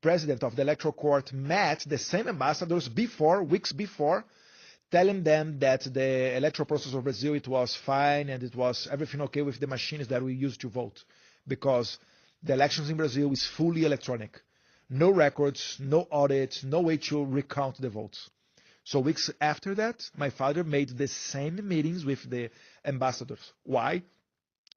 E: president of the electoral court met the same ambassadors weeks before, telling them that the electoral process of Brazil, it was fine and it was everything okay with the machines that we use to vote, because the elections in Brazil is fully electronic. No records, no audits, no way to recount the votes. So weeks after that, my father made the same meetings with the ambassadors. Why?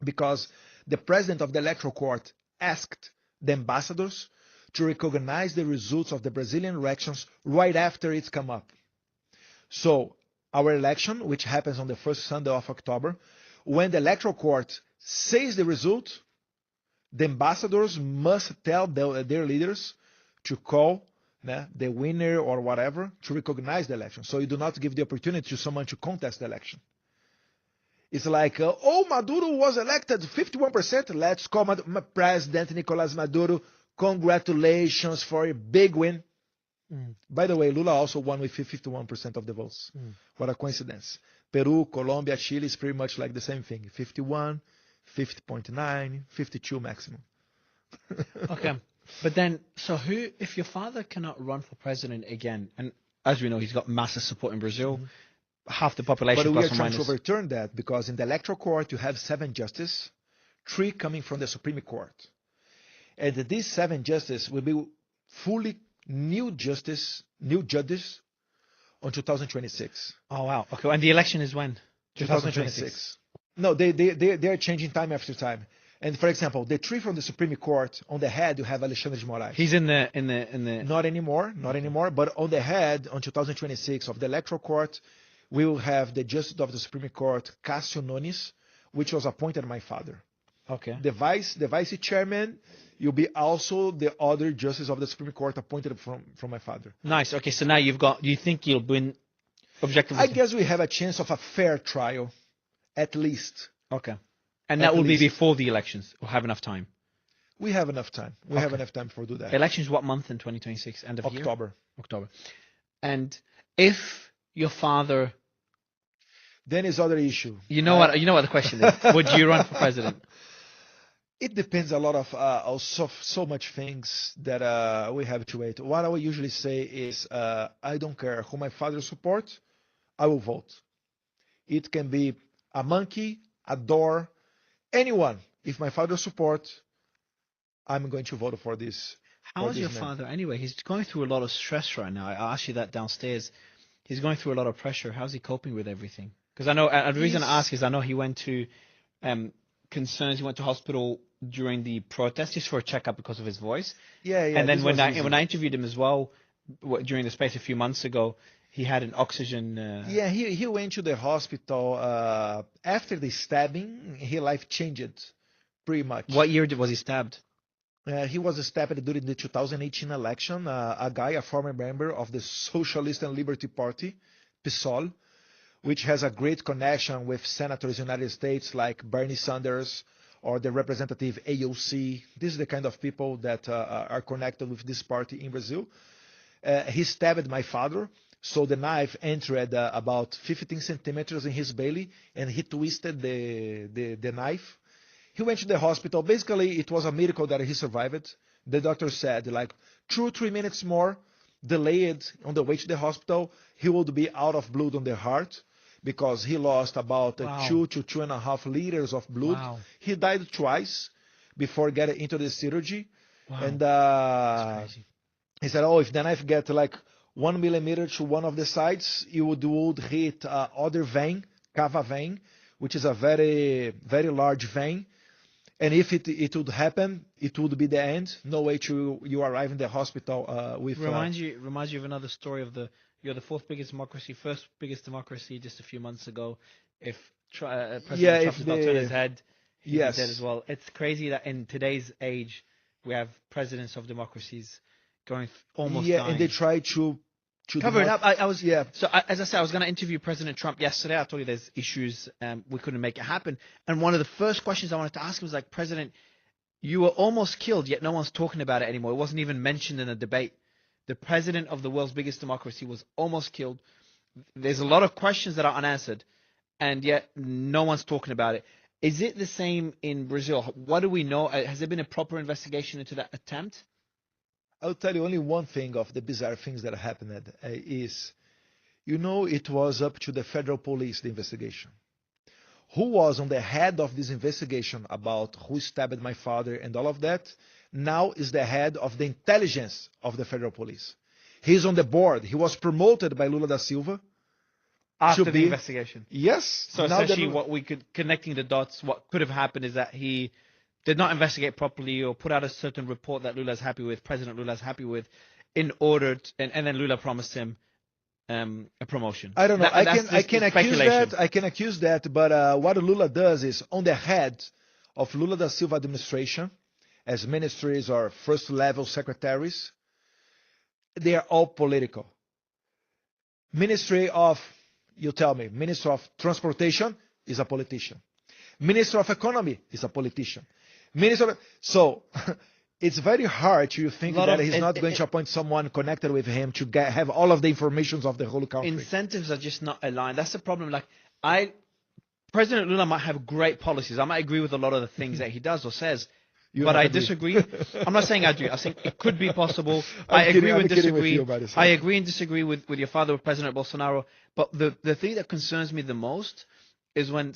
E: Because the president of the electoral court asked the ambassadors to recognize the results of the Brazilian elections right after it come up. So our election, which happens on the first Sunday of October, when the electoral court says the result, the ambassadors must tell their leaders to call the winner or whatever to recognize the election. So you do not give the opportunity to someone to contest the election. It's like, Maduro was elected 51%. Let's call President Nicolás Maduro. Congratulations for a big win. By the way, Lula also won with 51% of the votes. What a coincidence. Peru, Colombia, Chile is pretty much like the same thing. 51, 50.9, 52 maximum.
D: Okay. But then, so if your father cannot run for president again, and as we know, he's got massive support in Brazil, half the population
E: but we
D: plus
E: are
D: or
E: trying
D: minus.
E: to overturn that, because in the electoral court, you have 7 justices, 3 coming from the Supreme Court. And these 7 justices will be fully new judges on 2026.
D: Oh, wow. Okay. And the election is when?
E: 2026. No, they are changing time after time. And for example, the 3 from the Supreme Court, on the head, you have Alexandre de Moraes.
D: He's in the.
E: Not anymore. But on the head, on 2026 of the electoral court, we will have the justice of the Supreme Court, Cássio Nunes, which was appointed by my father.
D: Okay.
E: The vice chairman, you'll be also the other justice of the Supreme Court appointed from my father.
D: Nice. Okay, so now you think you'll win objectively?
E: I guess we have a chance of a fair trial, at least.
D: Okay. And that will be before the elections. We'll have enough time.
E: We have enough time. We have enough time for do that.
D: Elections what month in 2026? End of
E: October.
D: year? October. And if your father...
E: Then is other issue.
D: You know what the question is. Would you run for president?
E: It depends a lot of so much things that we have to wait. What I would usually say is I don't care who my father supports, I will vote. It can be a monkey, a door, anyone. If my father supports, I'm going to vote for this.
D: How is your father anyway? He's going through a lot of stress right now. I asked you that downstairs. He's going through a lot of pressure. How's he coping with everything? Because I know, the reason I ask is I know he went to concerns. He went to hospital during the protest just for a checkup because of his voice.
E: Yeah.
D: And then when I interviewed him as well during the space a few months ago, he had an oxygen.
E: Yeah, he went to the hospital after the stabbing. His life changed pretty much.
D: What year was he stabbed?
E: He was stabbed during the 2018 election. A former member of the Socialist and Liberty Party, PSOL, which has a great connection with senators in the United States like Bernie Sanders or the representative AOC. This is the kind of people that are connected with this party in Brazil. He stabbed my father, so the knife entered about 15 centimeters in his belly, and he twisted the knife. He went to the hospital. Basically, it was a miracle that he survived. The doctor said, like 2 or 3 minutes more delayed on the way to the hospital, he would be out of blood on the heart because he lost about 2 to 2.5 liters of blood. Wow. He died twice before getting into the surgery. Wow. And he said, if the knife get like 1 millimeter to one of the sides, it would hit other vein, cava vein, which is a very, very large vein. And if it would happen, it would be the end. No way you arrive in the hospital with.
D: Reminds you of another story of you're the fourth biggest democracy, first biggest democracy just a few months ago. If President Trump does not turn his head, he's dead as well. It's crazy that in today's age we have presidents of democracies going almost dying.
E: And they try to
D: cover it up. So as I said, I was going to interview President Trump yesterday. I told you there's issues. We couldn't make it happen. And one of the first questions I wanted to ask him was like, President, you were almost killed, yet no one's talking about it anymore. It wasn't even mentioned in a debate. The president of the world's biggest democracy was almost killed. There's a lot of questions that are unanswered, and yet no one's talking about it. Is it the same in Brazil? What do we know? Has there been a proper investigation into that attempt?
E: I'll tell you only one thing of the bizarre things that happened is, it was up to the federal police, the investigation. Who was on the head of this investigation about who stabbed my father and all of that, now is the head of the intelligence of the federal police. He's on the board. He was promoted by Lula da Silva.
D: After the investigation?
E: Yes.
D: So essentially connecting the dots, what could have happened is that he did not investigate properly or put out a certain report that Lula's happy with, President Lula's happy with, and then Lula promised him a promotion.
E: I don't know. I can accuse that, but what Lula does is on the head of Lula da Silva administration, as ministries or first-level secretaries, they are all political. Ministry of Transportation is a politician. Minister of Economy is a politician. So it's very hard to think that he's not going to appoint someone connected with him to have all of the information of the whole country.
D: Incentives are just not aligned. That's the problem. President Lula might have great policies. I might agree with a lot of the things that he does or says, but I disagree. I'm not saying I do. I think it could be possible. I agree and disagree. I agree and disagree with your father, President Bolsonaro. But the thing that concerns me the most is when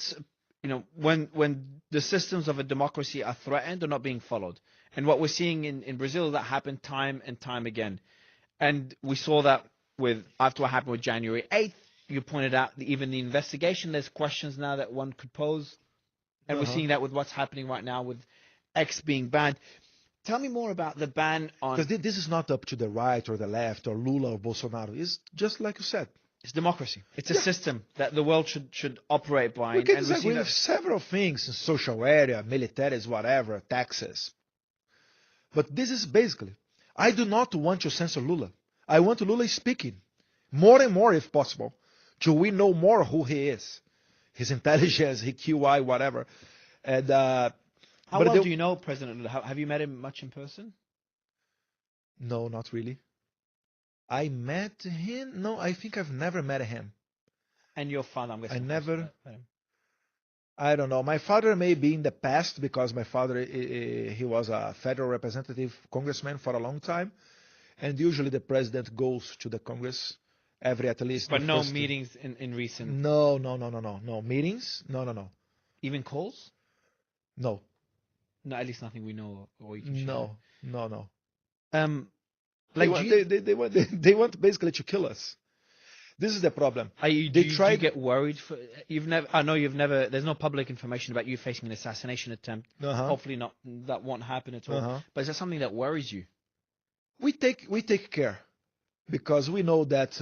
D: the systems of a democracy are threatened or not being followed. And what we're seeing in Brazil, that happened time and time again. And we saw that after what happened with January 8th. You pointed out that even the investigation, there's questions now that one could pose. And we're seeing that with what's happening right now with X being banned. Tell me more about the ban on...
E: Because this is not up to the right or the left or Lula or Bolsonaro. It's just like you said.
D: It's democracy. It's a system that the world should operate by.
E: We can disagree with several things, social area, militaries, whatever, taxes. But this is basically, I do not want to censor Lula. I want Lula speaking more and more if possible, till we know more who he is, his intelligence, his QI, whatever. And
D: How
E: But
D: well
E: they-
D: do you know President Lula? Have you met him much in person?
E: No, not really. I met him. No, I think I've never met him.
D: And your father, I'm guessing.
E: I never-
D: met him.
E: I don't know. My father may be in the past because my father he was a federal representative, congressman for a long time, and usually the president goes to the Congress every at least.
D: But
E: the
D: no
E: first-
D: meetings in recent.
E: No meetings. No.
D: Even calls?
E: No.
D: No, at least nothing we know or you can share.
E: No.
D: Like,
E: They want basically to kill us. This is the problem.
D: do you
E: tried-
D: get worried? You've never. I know you've never. There's no public information about you facing an assassination attempt.
E: Uh-huh.
D: Hopefully not. That won't happen at all.
E: Uh-huh.
D: But is that something that worries you?
E: We take care because we know that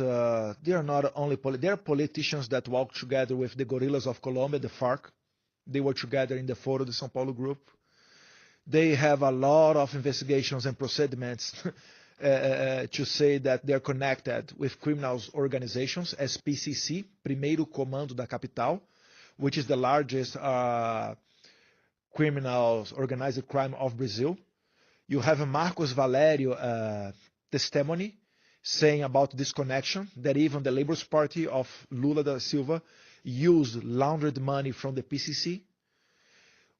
E: they are not only they are politicians that walk together with the guerrillas of Colombia, the FARC. They were together in the Foro de São Paulo group. They have a lot of investigations and procediments to say that they're connected with criminal organizations as PCC, Primeiro Comando da Capital, which is the largest criminal organized crime of Brazil. You have Marcos Valério testimony saying about this connection, that even the Labour Party of Lula da Silva used laundered money from the PCC.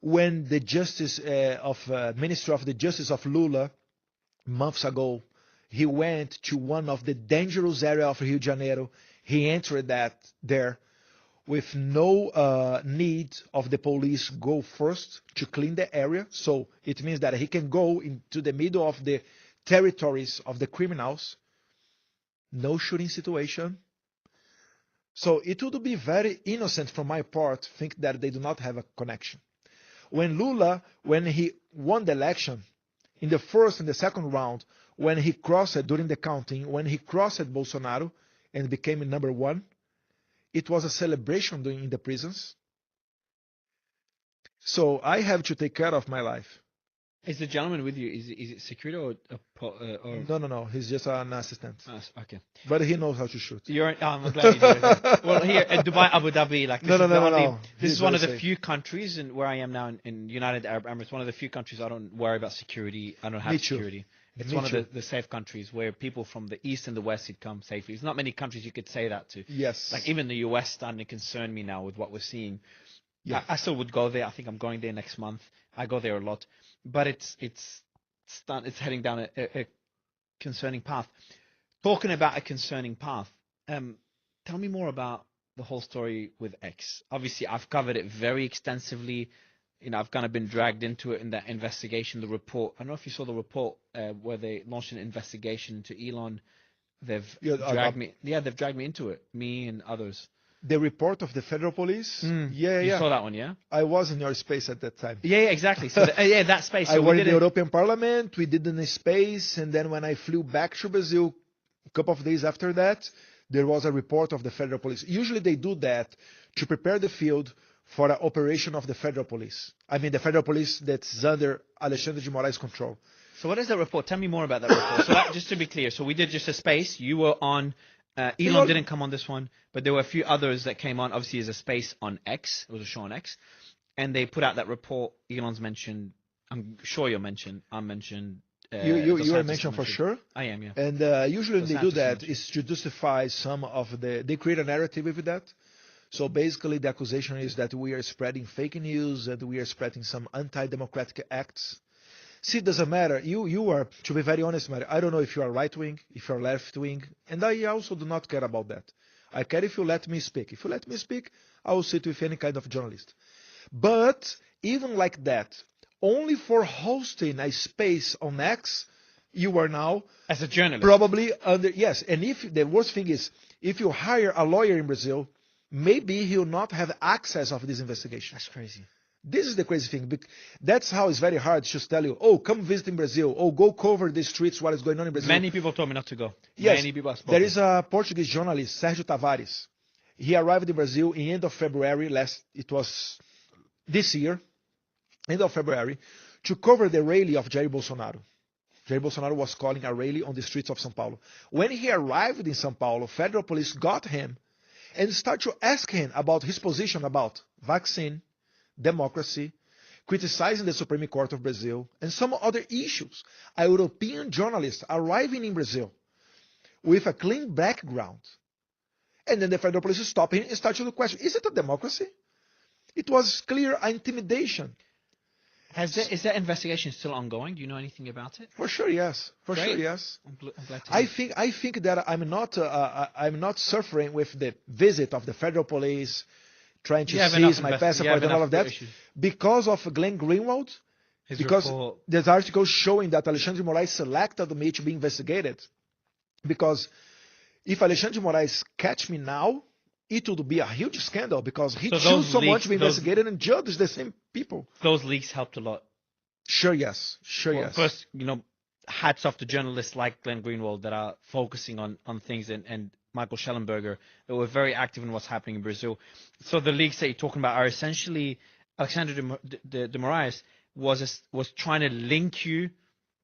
E: When the Ministry of the Justice of Lula, months ago, he went to one of the dangerous areas of Rio de Janeiro, he entered there with no need of the police go first to clean the area. So it means that he can go into the middle of the territories of the criminals, no shooting situation. So it would be very innocent from my part to think that they do not have a connection. When Lula, when he won the election, in the first and the second round, when he crossed during the counting, when he crossed Bolsonaro and became number one, it was a celebration in the prisons. So I have to take care of my life.
D: Is the gentleman with you? Is it security or?
E: No. He's just an assistant.
D: Okay.
E: But he knows how to shoot.
D: I'm glad you do. Well, here in Dubai, Abu Dhabi, like this
E: No.
D: This
E: He's
D: is one of
E: very
D: the
E: safe.
D: few countries, and where I am now in United Arab Emirates, one of the few countries I don't worry about security. I don't have
E: Me too.
D: security. It's
E: Me
D: one
E: too.
D: of the safe countries where people from the east and the west could come safely. There's not many countries you could say that to.
E: Yes.
D: Like even the US starting to concern me now with what we're seeing.
E: Yeah.
D: I still would go there. I think I'm going there next month. I go there a lot, but it's heading down a concerning path. Talking about a concerning path, tell me more about the whole story with X. Obviously, I've covered it very extensively. I've kind of been dragged into it in that investigation, the report. I don't know if you saw the report where they launched an investigation into Elon. They've dragged me. Yeah, they've dragged me into it. Me and others.
E: The report of the federal police? Yeah.
D: You saw that one, yeah?
E: I was in your space at that time.
D: Yeah, exactly. So that space. So
E: I
D: we
E: was in
D: did
E: the
D: it.
E: European Parliament. We did in a space, and then when I flew back to Brazil, a couple of days after that, there was a report of the federal police. Usually they do that to prepare the field for an operation of the federal police. I mean, the federal police that's under Alexandre de Moraes' control.
D: So what is that report? Tell me more about that report. So just to be clear, so we did just a space. You were on. Elon didn't come on this one, but there were a few others that came on. Obviously, there's a space on X. It was a show on X. And they put out that report. Elon's mentioned. I'm sure you're mentioned. I'm mentioned.
E: You are mentioned for sure.
D: I am, yeah.
E: And usually when they do that,
D: mentioned.
E: is to justify some of they create a narrative with that. So basically the accusation is that we are spreading fake news and we are spreading some anti-democratic acts. See, it doesn't matter. You are, to be very honest, Mario, I don't know if you are right-wing, if you are left-wing, and I also do not care about that. I care if you let me speak. If you let me speak, I will sit with any kind of journalist. But even like that, only for hosting a space on X, you are now
D: As a journalist.
E: probably under, yes. And if the worst thing is, if you hire a lawyer in Brazil, maybe he will not have access of this investigation.
D: That's crazy.
E: This is the crazy thing. That's how it's very hard to tell you, oh, come visit in Brazil. Oh, go cover the streets, what is going on in Brazil.
D: Many people told me not to go.
E: Yes,
D: Many people have spoken.
E: there is a Portuguese journalist, Sérgio Tavares. He arrived in Brazil in end of February, it was this year, end of February, to cover the rally of Jair Bolsonaro. Jair Bolsonaro was calling a rally on the streets of São Paulo. When he arrived in São Paulo, federal police got him and started to ask him about his position about vaccine, democracy, criticizing the Supreme Court of Brazil and some other issues. A European journalist arriving in Brazil with a clean background. And then the federal police stop him and start to question, is it a democracy? It was clear intimidation.
D: Is that investigation still ongoing? Do you know anything about it?
E: For sure, yes. For
D: Great.
E: sure, yes.
D: I'm glad to hear.
E: I think that I'm not suffering with the visit of the federal police trying to seize my passport and all of that because of Glenn Greenwald. Because there's articles showing that Alexandre de Moraes selected me to be investigated. Because if Alexandre de Moraes catch me now, it would be a huge scandal because he chose someone to be investigated and judge the same people.
D: Those leaks helped a lot.
E: Sure, yes.
D: First, hats off to journalists like Glenn Greenwald that are focusing on things, and Michael Schellenberger that were very active in what's happening in Brazil. So the leaks that you're talking about are essentially Alexandre de Moraes was trying to link you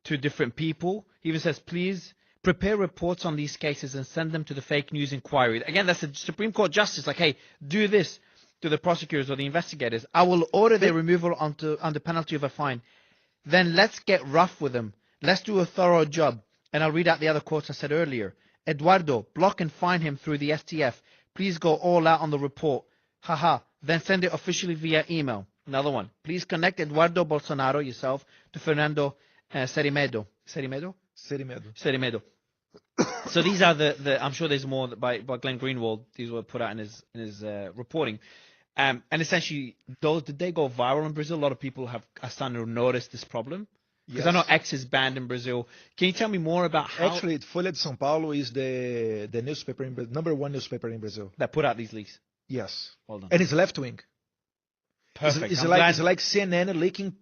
D: to different people. He even says, please prepare reports on these cases and send them to the fake news inquiry. Again, that's a Supreme Court justice. Like, hey, do this to the prosecutors or the investigators. I will order their removal under penalty of a fine. Then let's get rough with them. Let's do a thorough job. And I'll read out the other quotes I said earlier. Eduardo, block and fine him through the STF. Please go all out on the report. Haha. Then send it officially via email. Another one. Please connect Eduardo Bolsonaro, yourself, to Fernando Serimedo. Serimedo. So these are the I'm sure there's more by Glenn Greenwald. These were put out in his reporting. And essentially, did they go viral in Brazil? A lot of people are starting to notice this problem. Because I know X is banned in Brazil. Can you tell me more about how...
E: Actually, Folha de São Paulo is the newspaper, number one newspaper in Brazil.
D: That put out these leaks?
E: Yes.
D: Well done.
E: And it's left-wing.
D: Perfect.
E: It's like CNN leaking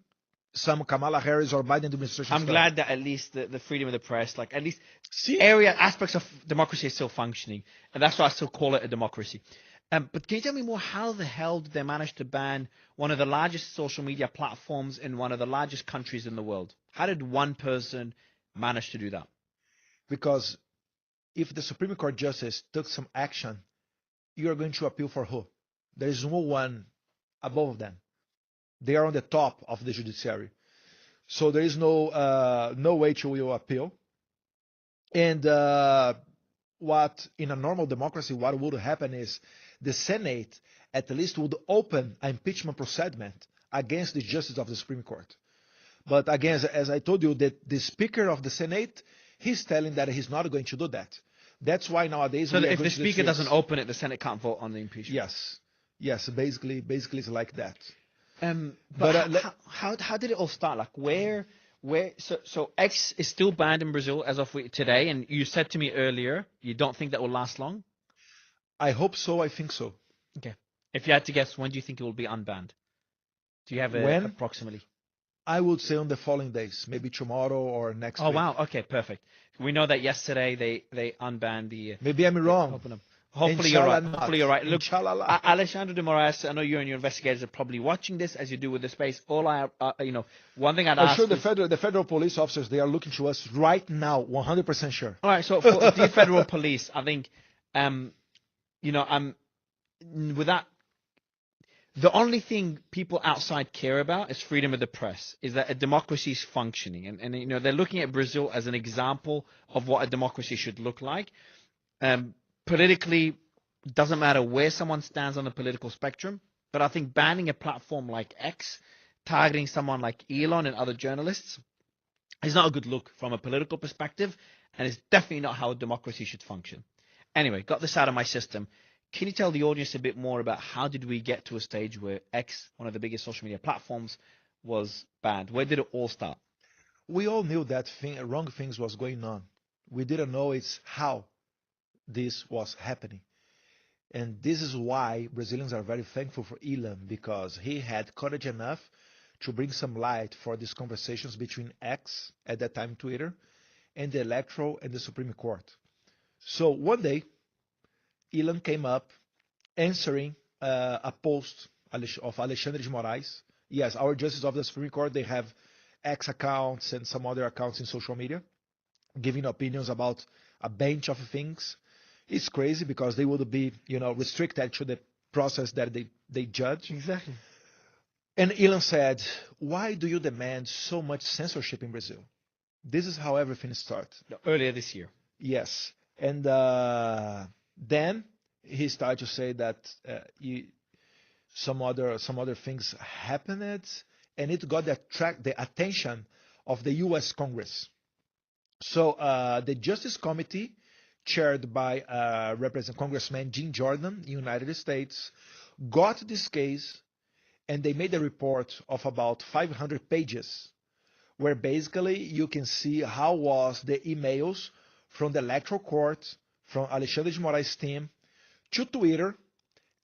E: some Kamala Harris or Biden administration
D: I'm glad that at least the freedom of the press, like at least aspects of democracy is still functioning. And that's why I still call it a democracy. But can you tell me more, how the hell did they manage to ban one of the largest social media platforms in one of the largest countries in the world? How did one person manage to do that?
E: Because if the Supreme Court justice took some action, you are going to appeal for who? There is no one above them. They are on the top of the judiciary. So there is no way to will appeal. And what in a normal democracy, what would happen is the Senate at least would open an impeachment procediment against the justice of the Supreme Court. But again, as I told you, that the Speaker of the Senate, he's telling that he's not going to do that. That's why nowadays...
D: So if the Speaker doesn't open it, the Senate can't vote on the impeachment?
E: Yes, basically it's like that.
D: But how did it all start? Like so X is still banned in Brazil as of today, and you said to me earlier you don't think that will last long?
E: I hope so. I think so.
D: Okay. If you had to guess, when do you think it will be unbanned? Do you have approximately?
E: I would say on the following days, maybe tomorrow or next week.
D: Oh wow, okay, perfect. We know that yesterday they unbanned the...
E: Maybe I'm wrong.
D: Hopefully you're right. Hopefully you're right. Look,
E: Inshallah.
D: Alexandre de Moraes, I know you and your investigators are probably watching this as you do with the space. One thing I'd ask...
E: I'm sure the federal police officers, they are looking to us right now, 100% sure.
D: All right, so for the federal police, I think, the only thing people outside care about is freedom of the press, is that a democracy is functioning. And they're looking at Brazil as an example of what a democracy should look like. Politically, doesn't matter where someone stands on the political spectrum, but I think banning a platform like X, targeting someone like Elon and other journalists, is not a good look from a political perspective, and it's definitely not how a democracy should function. Anyway, got this out of my system. Can you tell the audience a bit more about how did we get to a stage where X, one of the biggest social media platforms, was banned? Where did it all start?
E: We all knew that wrong things was going on. We didn't know it's how this was happening. And this is why Brazilians are very thankful for Elon, because he had courage enough to bring some light for these conversations between X, at that time Twitter, and the electoral and the Supreme Court. So one day, Elon came up answering a post of Alexandre de Moraes. Yes, our justices of the Supreme Court, they have X accounts and some other accounts in social media, giving opinions about a bunch of things. It's crazy because they would be, restricted to the process that they judge.
D: Exactly.
E: And Elon said, why do you demand so much censorship in Brazil? This is how everything started.
D: Earlier this year.
E: Yes. And then he started to say that some other things happened, and it got the attention of the U.S. Congress. So the Justice Committee, chaired by Congressman Jim Jordan in the United States, got this case, and they made a report of about 500 pages, where basically you can see how was the emails from the electoral court, from Alexandre de Moraes' team, to Twitter,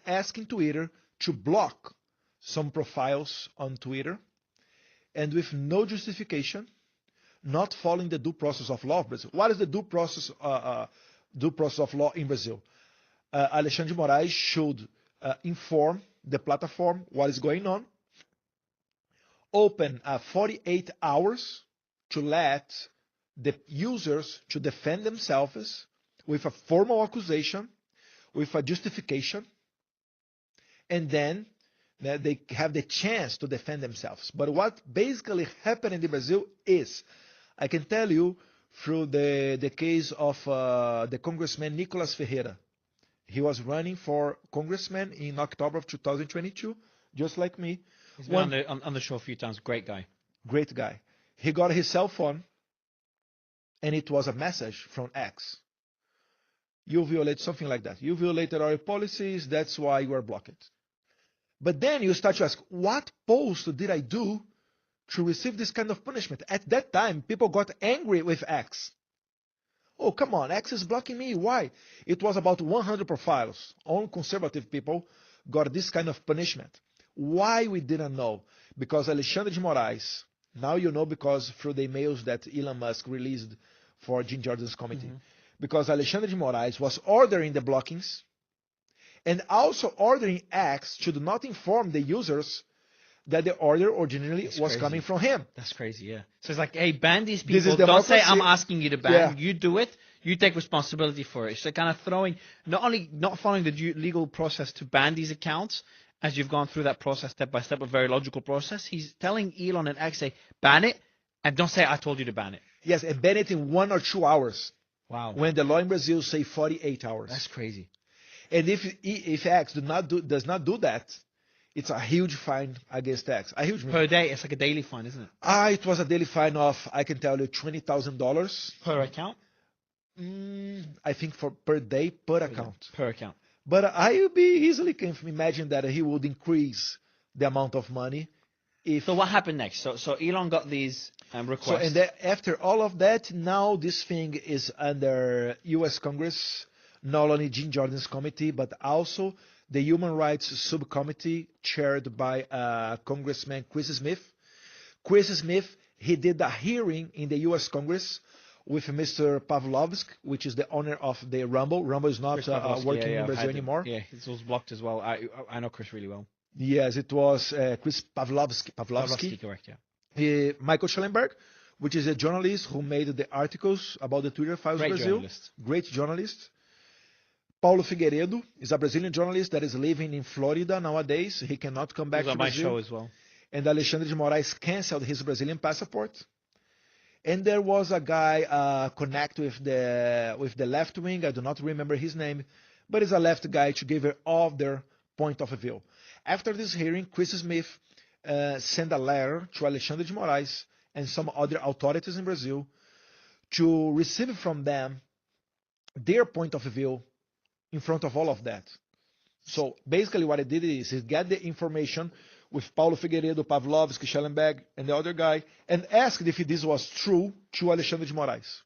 E: asking Twitter to block some profiles on Twitter, and with no justification, not following the due process of law of Brazil. What is the due process of law in Brazil? Alexandre de Moraes should inform the platform what is going on, open 48 hours to let the users to defend themselves with a formal accusation, with a justification, and then they have the chance to defend themselves. But what basically happened in Brazil is, I can tell you through the case of the Congressman Nicolas Ferreira. He was running for congressman in October of 2022, just like me.
D: He's been on the show a few times. Great guy.
E: Great guy. He got his cell phone, and it was a message from X. You violate something like that. You violated our policies, that's why you are blocked. But then you start to ask, what post did I do to receive this kind of punishment? At that time, people got angry with X. Oh, come on, X is blocking me. Why? It was about 100 profiles. Only conservative people got this kind of punishment. Why we didn't know? Because Alexandre de Moraes, now you know because through the emails that Elon Musk released for Jim Jordan's committee. Mm-hmm. Because Alexandre de Moraes was ordering the blockings and also ordering X to not inform the users that the order originally was coming from him.
D: That's crazy, yeah. So it's like, hey, ban these people. Don't say I'm asking you to ban. Yeah. You do it. You take responsibility for it. So kind of throwing, not following the legal process to ban these accounts, as you've gone through that process step by step, a very logical process. He's telling Elon and X, say, ban it, and don't say I told you to ban it.
E: Yes, and ban it in 1 or 2 hours.
D: Wow.
E: When the law in Brazil say 48 hours.
D: That's crazy.
E: And if X does not do that, it's a huge fine against X. A huge
D: per day. It's like a daily fine, isn't it?
E: It was a daily fine of, I can tell you, $20,000
D: per account.
E: I think per day per account.
D: Per account.
E: But I would be easily can imagine that he would increase the amount of money.
D: So what happened next? So Elon got these requests.
E: So and after all of that, now this thing is under U.S. Congress, not only Jim Jordan's committee, but also the Human Rights Subcommittee chaired by Congressman Chris Smith. Chris Smith, he did a hearing in the U.S. Congress with Mr. Pavlovsky, which is the owner of the Rumble. Rumble is not working in Brazil anymore.
D: Yeah, it was blocked as well. I know Chris really well.
E: Yes, it was Chris Pavlovsky.
D: Pavlovsky, correct,
E: yeah. Michael Schellenberg, which is a journalist who made the articles about the Twitter files in Brazil. Great journalist. Paulo Figueiredo is a Brazilian journalist that is living in Florida nowadays. He cannot come back to Brazil.
D: He was on my show as well.
E: And Alexandre de Moraes canceled his Brazilian passport. And there was a guy connected with the left wing. I do not remember his name, but he's a left guy to give all their point of view. After this hearing, Chris Smith sent a letter to Alexandre de Moraes and some other authorities in Brazil to receive from them their point of view in front of all of that. So basically what he did is he got the information with Paulo Figueiredo, Pavlovsky, Schellenberg, and the other guy, and asked if this was true to Alexandre de Moraes.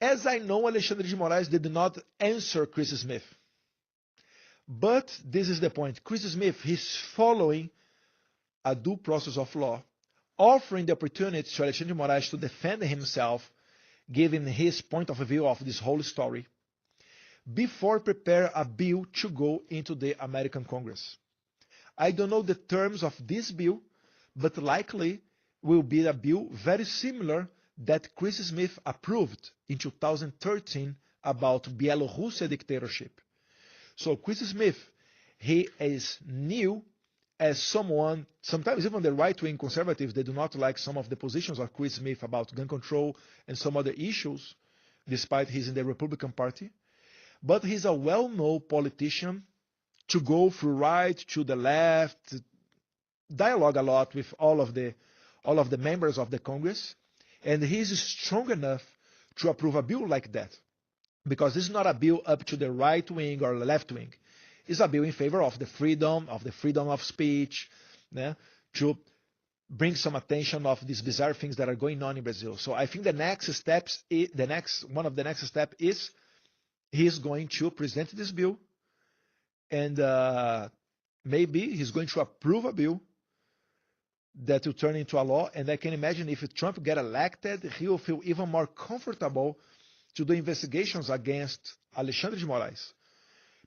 E: As I know, Alexandre de Moraes did not answer Chris Smith. But this is the point. Chris Smith, he's following a due process of law, offering the opportunity to Alexandre de Moraes to defend himself, giving his point of view of this whole story, before prepare a bill to go into the American Congress. I don't know the terms of this bill, but likely will be a bill very similar that Chris Smith approved in 2013 about Belarus dictatorship. So Chris Smith, he is new as someone, sometimes even the right-wing conservatives, they do not like some of the positions of Chris Smith about gun control and some other issues, despite he's in the Republican Party. But he's a well-known politician to go through right to the left, dialogue a lot with all of the members of the Congress, and he's strong enough to approve a bill like that, because this is not a bill up to the right wing or the left wing. It's a bill in favor of the freedom of speech, to bring some attention of these bizarre things that are going on in Brazil. So I think one of the next step is he's going to present this bill, and maybe he's going to approve a bill that will turn into a law. And I can imagine if Trump get elected, he will feel even more comfortable to do investigations against Alexandre de Moraes.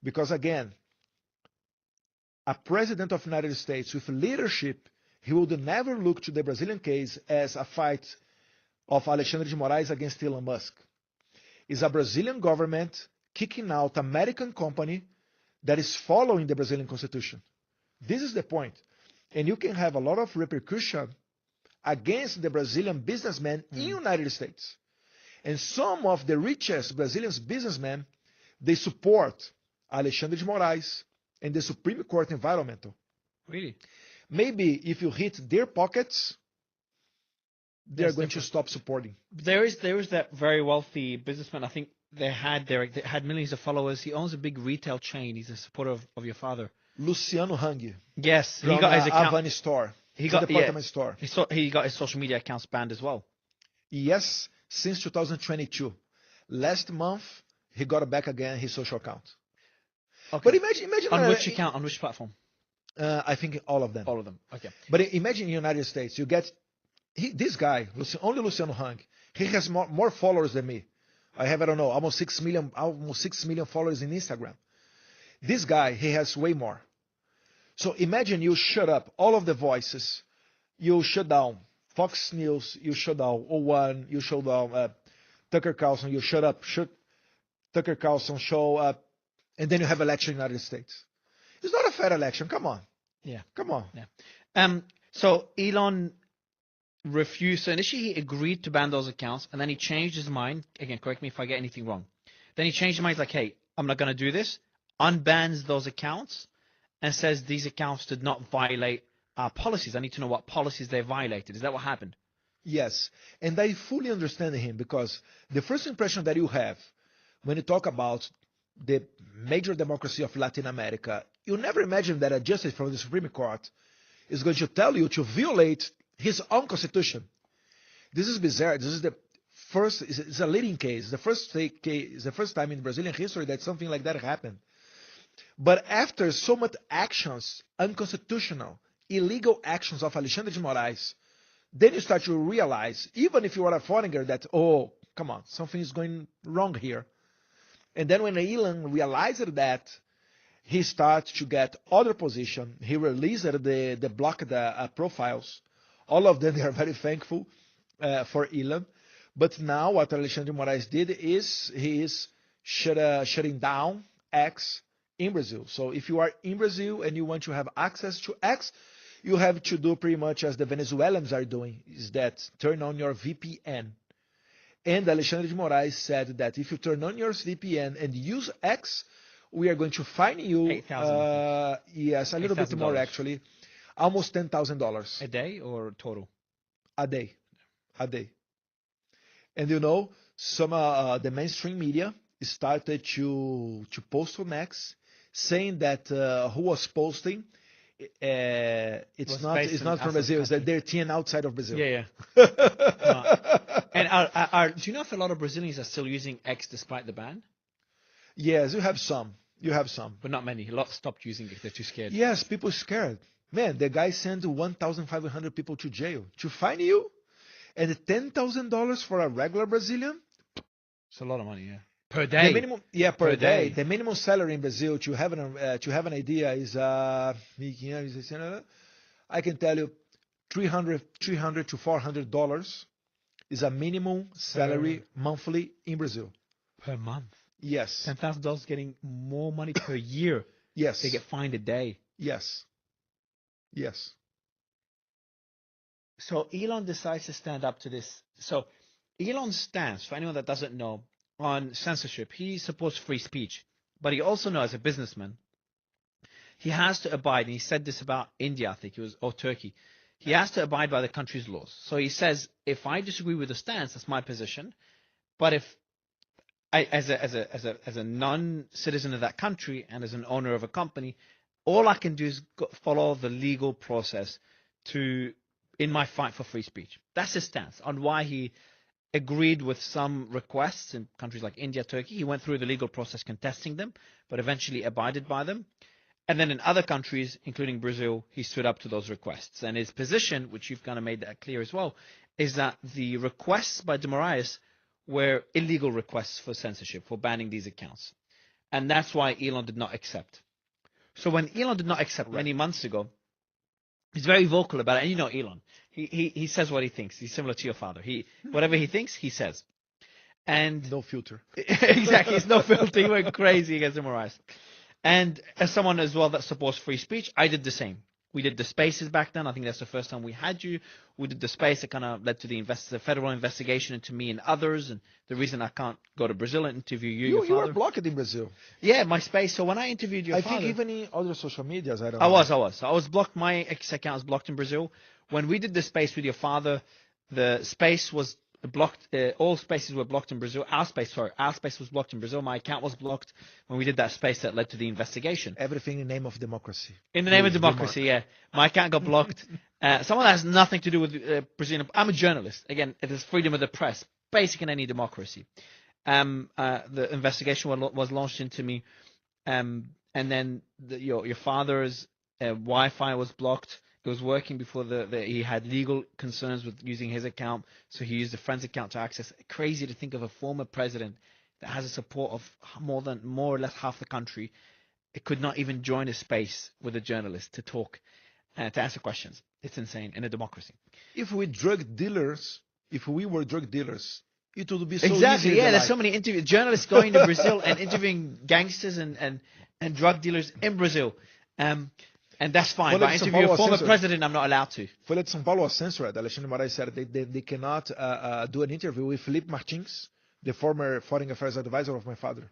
E: Because again, a president of the United States with leadership, he would never look to the Brazilian case as a fight of Alexandre de Moraes against Elon Musk. It's a Brazilian government kicking out an American company that is following the Brazilian Constitution. This is the point. And you can have a lot of repercussion against the Brazilian businessmen in the United States. And some of the richest Brazilian businessmen, they support Alexandre de Moraes and the Supreme Court Environmental.
D: Really?
E: Maybe if you hit their pockets, they're going to stop supporting.
D: There is that very wealthy businessman. I think they had millions of followers. He owns a big retail chain. He's a supporter of your father.
E: Luciano Hang.
D: Yes,
E: From
D: he got his account.
E: Avani store.
D: He got
E: department store.
D: He got his social media accounts banned as well.
E: Yes, since 2022. Last month, he got back again his social account. Okay. But imagine
D: on which account, on which platform?
E: I think all of them.
D: All of them. Okay.
E: But imagine in the United States, you get this guy, only Luciano Hang. He has more followers than me. I have, I don't know, almost 6 million followers in Instagram. This guy, he has way more. So imagine you shut up all of the voices. You shut down Fox News. You shut down O1. You shut down Tucker Carlson. You shut up. Tucker Carlson show up. And then you have election in the United States. It's not a fair election. Come on.
D: Yeah.
E: Come on.
D: Yeah. So Elon refused. So initially he agreed to ban those accounts, and then he changed his mind. Again, correct me if I get anything wrong. Then he changed his mind. He's like, hey, I'm not going to do this. Unbans those accounts and says these accounts did not violate our policies. I need to know what policies they violated. Is that what happened?
E: Yes. And I fully understand him, because the first impression that you have when you talk about the major democracy of Latin America, you never imagine that a justice from the Supreme Court is going to tell you to violate his own constitution. This is bizarre. This is the first, it's a leading case. The first case, the first time in Brazilian history that something like that happened. But after so much actions, unconstitutional, illegal actions of Alexandre de Moraes, then you start to realize, even if you are a foreigner, that, oh, come on, something is going wrong here. And then when Elon realized that, he started to get other position. He released the blocked profiles. All of them, they are very thankful for Elon. But now what Alexandre de Moraes did is he is shutting down X in Brazil. So if you are in Brazil and you want to have access to X, you have to do pretty much as the Venezuelans are doing, is that turn on your VPN. And Alexandre de Moraes said that if you turn on your VPN and use X, we are going to fine you. Yes, a little bit more actually, almost $10,000
D: a day or total.
E: A day. And you know, some the mainstream media started to post on X, saying that who was posting. It's not from Brazil. It's that they're team outside of Brazil.
D: Yeah. And do you know if a lot of Brazilians are still using X despite the ban?
E: Yes, you have some,
D: but not many. A lot stopped using it. They're too scared.
E: Yes, people are scared. Man, the guy sent 1,500 people to jail to fine you, and $10,000 for a regular Brazilian.
D: It's a lot of money, yeah. Per day.
E: The minimum, per day. The minimum salary in Brazil, to have an idea, is I can tell you, $300 to $400 is a minimum salary monthly in Brazil.
D: Per month.
E: Yes.
D: $10,000 getting more money per year.
E: Yes.
D: They get fined a day.
E: Yes. Yes.
D: So Elon decides to stand up to this. So Elon's stance, for anyone that doesn't know, on censorship, he supports free speech, but he also knows, as a businessman, he has to abide, and he said this about India, I think it was, or Turkey, he has to abide by the country's laws. So he says, if I disagree with the stance, that's my position, but if I, as a non-citizen of that country and as an owner of a company, all I can do is follow the legal process in my fight for free speech. That's his stance on why he agreed with some requests in countries like India, Turkey. He went through the legal process contesting them, but eventually abided by them. And then in other countries, including Brazil, he stood up to those requests. And his position, which you've kind of made that clear as well, is that the requests by de Moraes were illegal requests for censorship, for banning these accounts. And that's why Elon did not accept. So when Elon did not accept many months ago, he's very vocal about it. And you know Elon. He says what he thinks. He's similar to your father. Whatever he thinks, he says. And
E: no filter.
D: Exactly. He's no filter. He went crazy against de Moraes. And as someone as well that supports free speech, I did the same. We did the spaces back then. I think that's the first time we had you. We did the space that kind of led to the federal investigation into me and others. And the reason I can't go to Brazil and interview you
E: were blocked in Brazil.
D: Yeah, my space. So when I interviewed your father,
E: I think even in other social medias, I
D: was blocked. My ex account was blocked in Brazil. When we did the space with your father, the space was blocked. All spaces were blocked in Brazil. Our space was blocked in Brazil. My account was blocked when we did that space that led to the investigation.
E: Everything in the name of democracy.
D: In the name of democracy, yeah. My account got blocked. Someone that has nothing to do with Brazilian. I'm a journalist. Again, it is freedom of the press, basic in any democracy. The investigation was launched into me, and then your father's Wi-Fi was blocked. It was working before he had legal concerns with using his account, so he used a friend's account to access. Crazy to think of a former president that has the support of more or less half the country. It could not even join a space with a journalist to talk, to answer questions. It's insane in a democracy.
E: If we were drug dealers, it would be so
D: exactly.
E: easy.
D: Yeah, there's so many journalists going to Brazil and interviewing gangsters and drug dealers in Brazil. And that's fine. But I interview a former president, I'm not allowed to.
E: Folha de São Paulo was censored. Alexandre Moraes said they cannot do an interview with Felipe Martins, the former foreign affairs advisor of my father.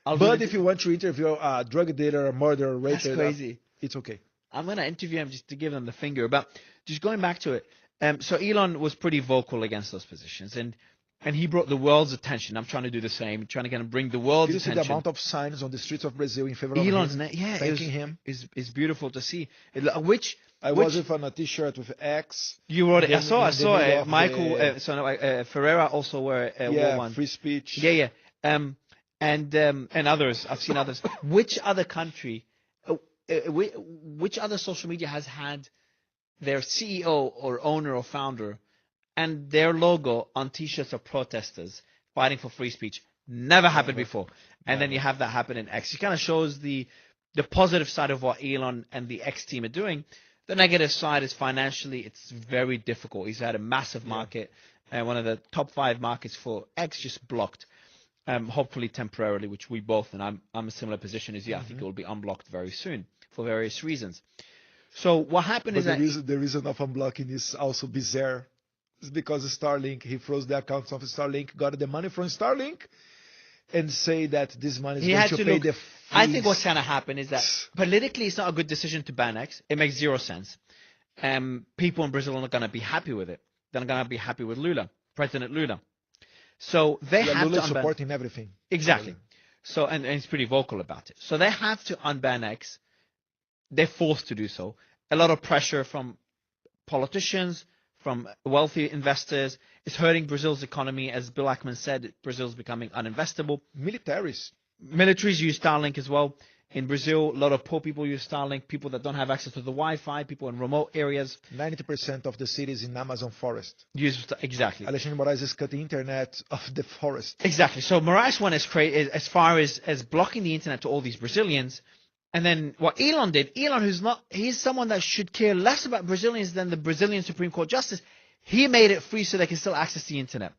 E: But if you want to interview a drug dealer, a murderer, rapist,
D: that's crazy.
E: It's okay.
D: I'm going to interview him just to give them the finger. But just going back to it, so Elon was pretty vocal against those positions, and he brought the world's attention. I'm trying to do the same, trying to kind of bring the world's attention.
E: Did you see the amount of signs on the streets of Brazil in favor of
D: Elon's
E: him, thanking him?
D: It's beautiful to see.
E: I was with on a T-shirt with X.
D: You wrote it. I saw it. Michael Ferreira also wore one.
E: Free speech.
D: Yeah. And others. I've seen others. Which other country, which other social media has had their CEO or owner or founder and their logo on T-shirts of protesters fighting for free speech? Never happened before. And then you have that happen in X. It kind of shows the positive side of what Elon and the X team are doing. The negative side is financially, it's very difficult. He's had a massive market, and one of the top 5 markets for X just blocked, hopefully temporarily, which we both, and I'm a similar position as you. I think it will be unblocked very soon for various reasons. So what happened is that
E: the reason of unblocking is also bizarre. It's because Starlink, he froze the accounts of Starlink, got the money from Starlink, and say that this money is going to pay the fees.
D: I think what's going to happen is that politically it's not a good decision to ban X. It makes zero sense. People in Brazil are not going to be happy with it. They're not going to be happy with Lula, President Lula. So they have
E: Lula
D: to
E: supporting everything.
D: Exactly. So and he's pretty vocal about it. So they have to unban X. They're forced to do so. A lot of pressure from politicians, from wealthy investors. It's hurting Brazil's economy. As Bill Ackman said, Brazil's becoming uninvestable. Militaries use Starlink as well. In Brazil, a lot of poor people use Starlink, people that don't have access to the Wi-Fi, people in remote areas.
E: 90% of the cities in Amazon forest.
D: Exactly.
E: Alexandre Moraes is cutting internet of the forest.
D: Exactly. So Moraes went as far as blocking the internet to all these Brazilians. And then what Elon did, he's someone that should care less about Brazilians than the Brazilian Supreme Court Justice. He made it free so they can still access the internet.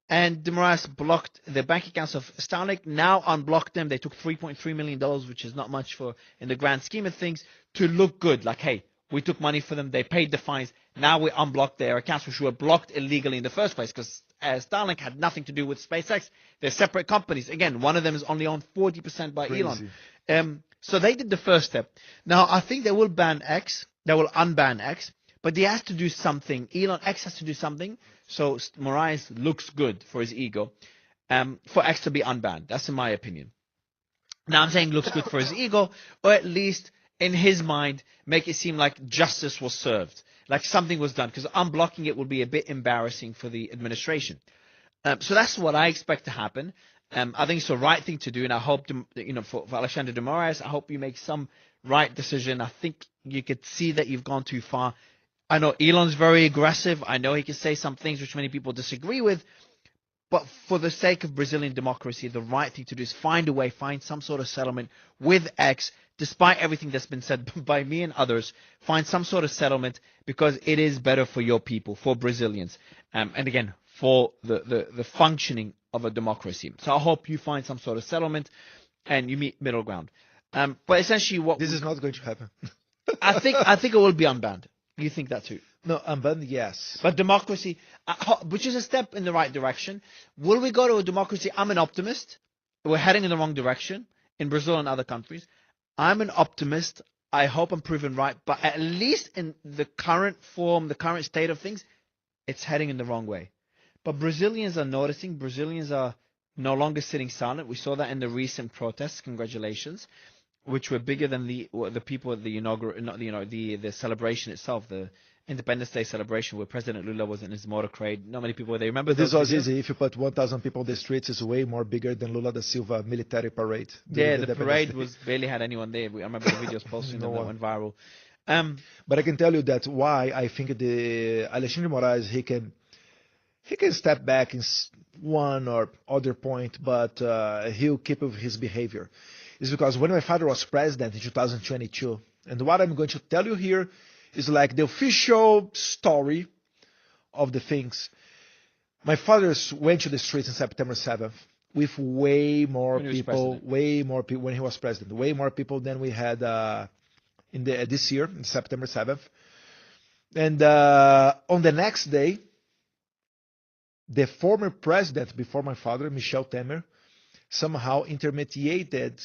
D: And de Moraes blocked the bank accounts of Starlink, now unblocked them. They took $3.3 million, which is not much in the grand scheme of things, to look good. Like, hey, We took money for them. They paid the fines. Now we unblocked their accounts, which were blocked illegally in the first place because Starlink had nothing to do with SpaceX. They're separate companies. Again, one of them is only owned 40% by
E: Crazy.
D: Elon. So they did the first step. Now, I think they will ban X. They will unban X. But they have to do something. X has to do something. So Moraes looks good for his ego. For X to be unbanned. That's in my opinion. Now, I'm saying looks good for his ego, or at least in his mind, make it seem like justice was served, like something was done, because unblocking it would be a bit embarrassing for the administration. So that's what I expect to happen. I think it's the right thing to do, and I hope, for Alexandre de Moraes, I hope you make some right decision. I think you could see that you've gone too far. I know Elon's very aggressive. I know he can say some things which many people disagree with. But for the sake of Brazilian democracy, the right thing to do is find a way, find some sort of settlement with X, despite everything that's been said by me and others, find some sort of settlement because it is better for your people, for Brazilians, and again, for the functioning of a democracy. So I hope you find some sort of settlement and you meet middle ground. But essentially
E: This is not going to happen.
D: I think it will be unbanned. You think that too?
E: No, unbanned, yes.
D: But democracy, which is a step in the right direction. Will we go to a democracy? I'm an optimist. We're heading in the wrong direction in Brazil and other countries. I'm an optimist. I hope I'm proven right. But at least in the current form, the current state of things, it's heading in the wrong way. But Brazilians are noticing. Brazilians are no longer sitting silent. We saw that in the recent protests. Congratulations. Which were bigger than the people at the the celebration itself, the Independence Day celebration where President Lula was in his motorcade. Not many people, they remember
E: this was easy. If you put 1,000 people on the streets, it's way more bigger than Lula da Silva military parade.
D: Yeah, the parade barely had anyone there. I remember the videos posting them that went viral.
E: But I can tell you that why I think the Alexandre de Moraes, he can step back in one or other point, but he'll keep with his behavior. Is because when my father was president in 2022, and what I'm going to tell you here is like the official story of the things. My father went to the streets on September 7th with way more people when he was president, way more people than we had this year, in September 7th. And on the next day, the former president before my father, Michel Temer, somehow intermediated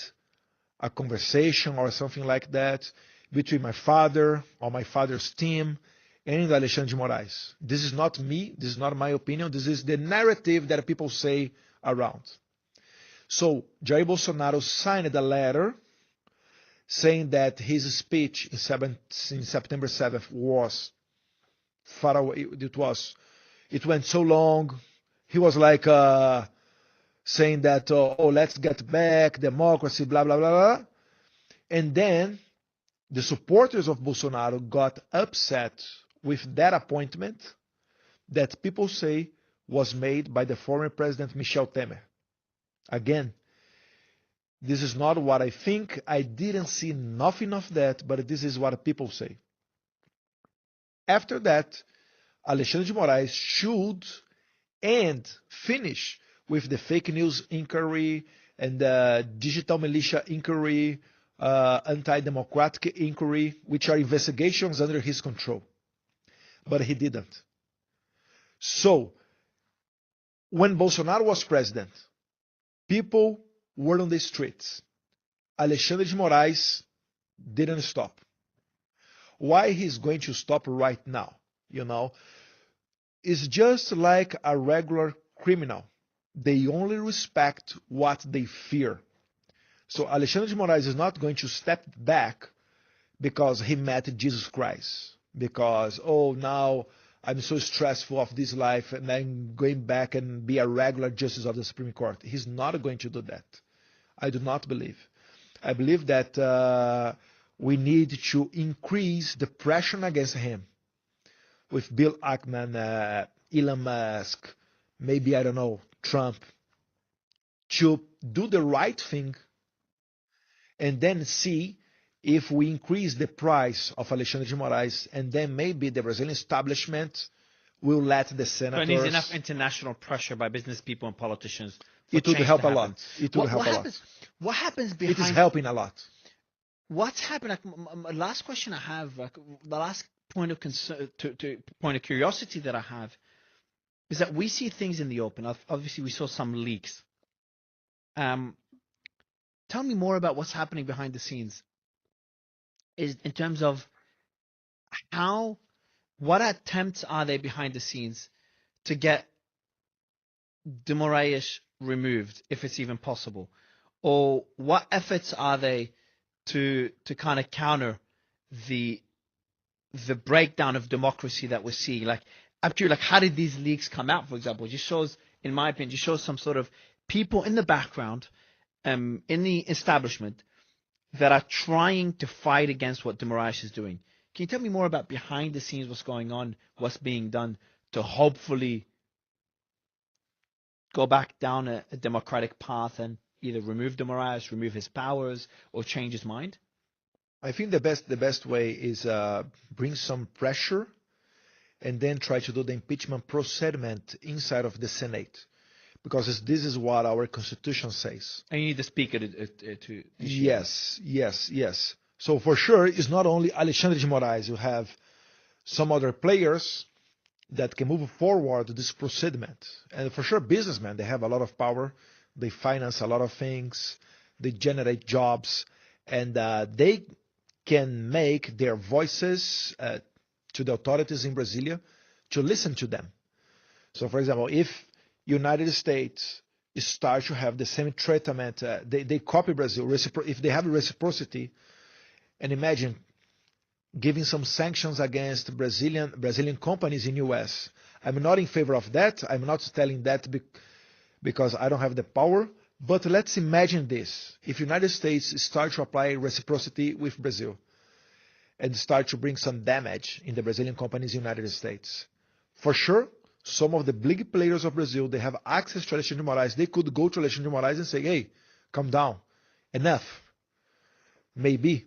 E: a conversation or something like that between my father or my father's team and Alexandre de Moraes. This is not me. This is not my opinion. This is the narrative that people say around. So Jair Bolsonaro signed a letter saying that his speech in September 7th was far away. It went so long. He was like saying that, let's get back, democracy, blah, blah, blah, blah. And then the supporters of Bolsonaro got upset with that appointment that people say was made by the former president Michel Temer. Again, this is not what I think. I didn't see nothing of that, but this is what people say. After that, Alexandre de Moraes should end, finish with the fake news inquiry and the digital militia inquiry, anti-democratic inquiry, which are investigations under his control. But he didn't. So, when Bolsonaro was president, people were on the streets. Alexandre de Moraes didn't stop. Why he's going to stop right now, is just like a regular criminal. They only respect what they fear. So Alexandre de Moraes is not going to step back because he met Jesus Christ. Because, now I'm so stressful of this life and I'm going back and be a regular justice of the Supreme Court. He's not going to do that. I do not believe. I believe that we need to increase the pressure against him with Bill Ackman, Elon Musk, maybe, I don't know, Trump, to do the right thing and then see if we increase the price of Alexandre de Moraes, and then maybe the Brazilian establishment will let the senators...
D: But there's enough international pressure by business people and politicians.
E: It would help a lot. It would help a lot.
D: What happens behind...
E: It is helping a lot.
D: what's happened? Like, my last question I have, like, the last point of concern, point of curiosity that I have, is that we see things in the open. Obviously, we saw some leaks. Tell me more about what's happening behind the scenes. Is in terms of what attempts are there behind the scenes to get de Moraes removed, if it's even possible, or what efforts are they to kind of counter the breakdown of democracy that we're seeing? Like, actually, like, how did these leaks come out? For example, it just shows, in my opinion, just shows some sort of people in the background, in the establishment, that are trying to fight against what de Moraes is doing. Can you tell me more about behind the scenes, what's going on, what's being done to hopefully go back down a democratic path and either remove de Moraes, remove his powers, or change his mind?
E: I think the best way is bring some pressure and then try to do the impeachment procediment inside of the Senate, because this is what our Constitution says.
D: And you need the speaker to
E: Yes. So for sure, it's not only Alexandre de Moraes. You have some other players that can move forward this procediment. And for sure, businessmen, they have a lot of power. They finance a lot of things. They generate jobs. And they can make their voices to the authorities in Brasilia to listen to them. So, for example, if United States start to have the same treatment, they copy Brazil, if they have reciprocity, and imagine giving some sanctions against Brazilian companies in US. I'm not in favor of that. I'm not telling that because I don't have the power. But let's imagine this. If United States start to apply reciprocity with Brazil and start to bring some damage in the Brazilian companies in the United States, for sure, some of the big players of Brazil, they have access to Alexandre de Moraes. They could go to Alexandre de Moraes and say, hey, calm down. Enough. Maybe.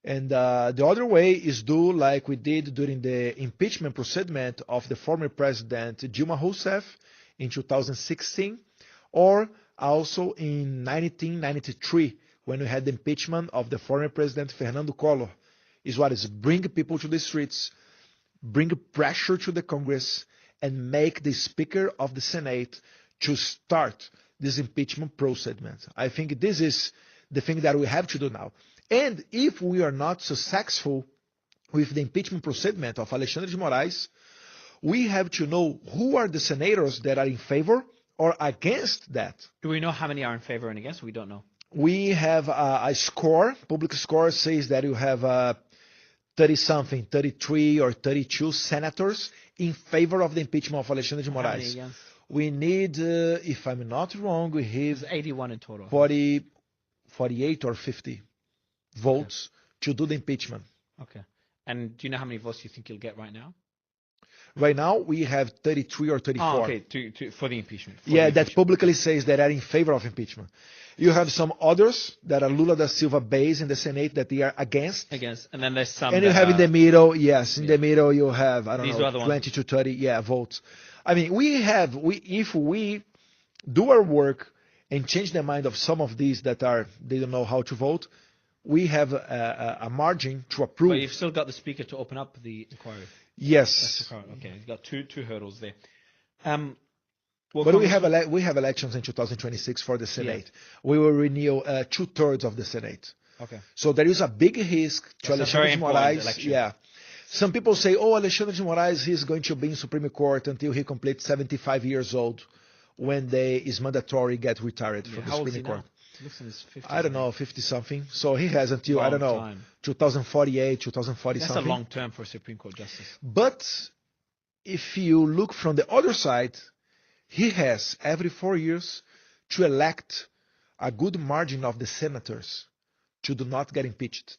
E: And the other way is do like we did during the impeachment procediment of the former president Dilma Rousseff in 2016, or also in 1993 when we had the impeachment of the former president Fernando Collor. Is what is bring people to the streets, bring pressure to the Congress, and make the Speaker of the Senate to start this impeachment procediment. I think this is the thing that we have to do now. And if we are not successful with the impeachment procediment of Alexandre de Moraes, we have to know who are the senators that are in favor or against that.
D: Do we know how many are in favor and against? We don't know.
E: We have a score. Public score says that you have 30-something, 33 or 32 senators in favor of the impeachment of Alexandre de Moraes. We need, if I'm not wrong, we have
D: 81 in total.
E: 48 or 50 votes to do the impeachment.
D: Okay. And do you know how many votes you think you'll get right now?
E: Right now, we have 33 or 34.
D: Oh, okay, for the impeachment.
E: That publicly says that are in favor of impeachment. You have some others that are Lula da Silva based in the Senate that they are against.
D: And then there's some.
E: And you have in the middle, the middle you have, I don't know, 20 to 30 votes. I mean, if we do our work and change the mind of some of these that they don't know how to vote, we have a margin to approve.
D: But you've still got the Speaker to open up the inquiry.
E: Yes.
D: Okay, you've got two hurdles there.
E: But we have elections in 2026 for the Senate. Yeah. We will renew 2/3 of the Senate.
D: Okay.
E: So there is a big risk to Alexandre de Moraes. Yeah. Some people say, Alexandre de Moraes, he's going to be in Supreme Court until he completes 75 years old, when is mandatory get retired from the Supreme Court. I don't know, 50-something. So he has until, 2048, 2040-something.
D: That's a long term for Supreme Court justice.
E: But if you look from the other side, he has every 4 years to elect a good margin of the senators to do not get impeached.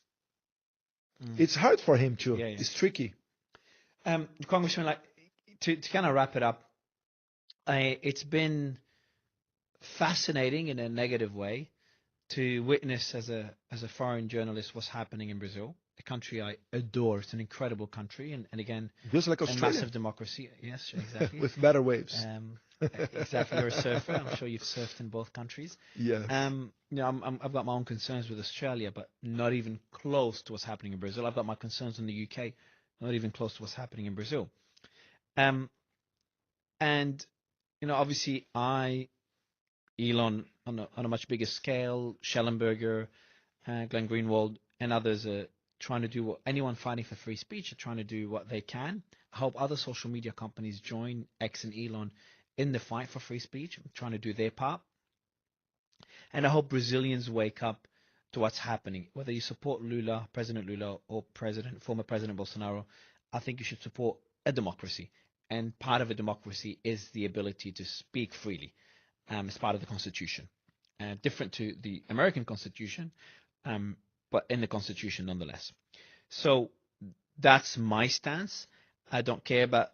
E: It's hard for him to. Yeah. It's tricky.
D: Congressman, like, to kind of wrap it up, it's been fascinating in a negative way to witness as a foreign journalist what's happening in Brazil, a country I adore. It's an incredible country, and again,
E: just like Australia,
D: a massive democracy. Yes, exactly.
E: With better waves.
D: Exactly, you're a surfer. I'm sure you've surfed in both countries.
E: Yes.
D: I've got my own concerns with Australia, but not even close to what's happening in Brazil. I've got my concerns in the UK, not even close to what's happening in Brazil. And obviously, Elon, on a much bigger scale, Schellenberger, Glenn Greenwald, and others are trying to do what anyone fighting for free speech are trying to do what they can. I hope other social media companies join X and Elon in the fight for free speech, trying to do their part. And I hope Brazilians wake up to what's happening. Whether you support Lula, President Lula, or former President Bolsonaro, I think you should support a democracy. And part of a democracy is the ability to speak freely. As part of the Constitution. Different to the American Constitution, but in the Constitution nonetheless. So that's my stance. I don't care about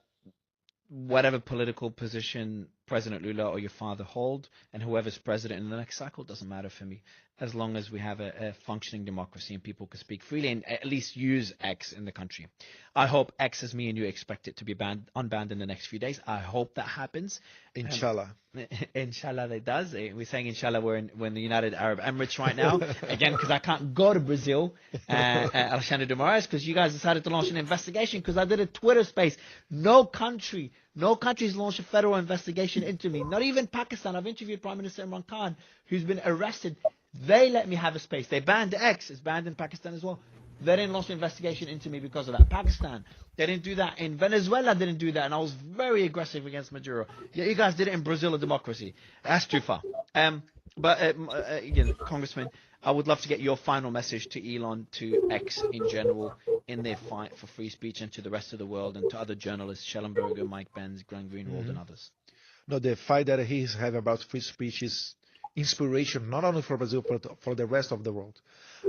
D: whatever political position President Lula or your father hold, and whoever's president in the next cycle doesn't matter for me, as long as we have a functioning democracy and people can speak freely and at least use X in the country. I hope X, as me and you expect it to be unbanned in the next few days. I hope that happens.
E: Inshallah.
D: Inshallah it does. We're saying inshallah we're in the United Arab Emirates right now. Again, because I can't go to Brazil, Alexandre de Moraes, because you guys decided to launch an investigation because I did a Twitter space. No country's launched a federal investigation into me. Not even Pakistan. I've interviewed Prime Minister Imran Khan, who's been arrested. They let me have a space. They banned X. It's banned in Pakistan as well. They didn't launch an investigation into me because of that. Pakistan, they didn't do that. In Venezuela, didn't do that. And I was very aggressive against Maduro. Yeah, you guys did it in Brazil, a democracy. That's too far. Again, Congressman, I would love to get your final message to Elon, to X in general, in their fight for free speech, and to the rest of the world, and to other journalists, Schellenberger, Mike Benz, Glenn Greenwald, and others.
E: No, the fight that he's having about free speech is inspiration, not only for Brazil, but for the rest of the world.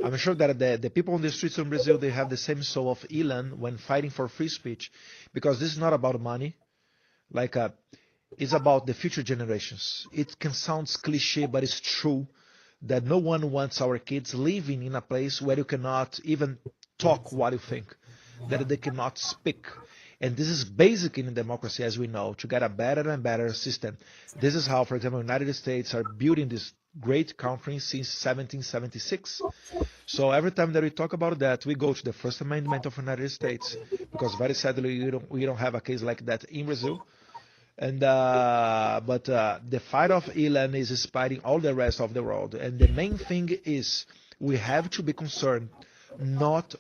E: I'm sure that the people on the streets in Brazil, they have the same soul of Elon when fighting for free speech, because this is not about money. It's about the future generations. It can sound cliche, but it's true that no one wants our kids living in a place where you cannot even talk what you think, that they cannot speak. And this is basic in democracy, as we know, to get a better and better system. This is how, for example, the United States are building this great country since 1776. So every time that we talk about that, we go to the First Amendment of the United States, because very sadly we don't have a case like that in Brazil. And but the fight of Elon is inspiring all the rest of the world. And the main thing is we have to be concerned not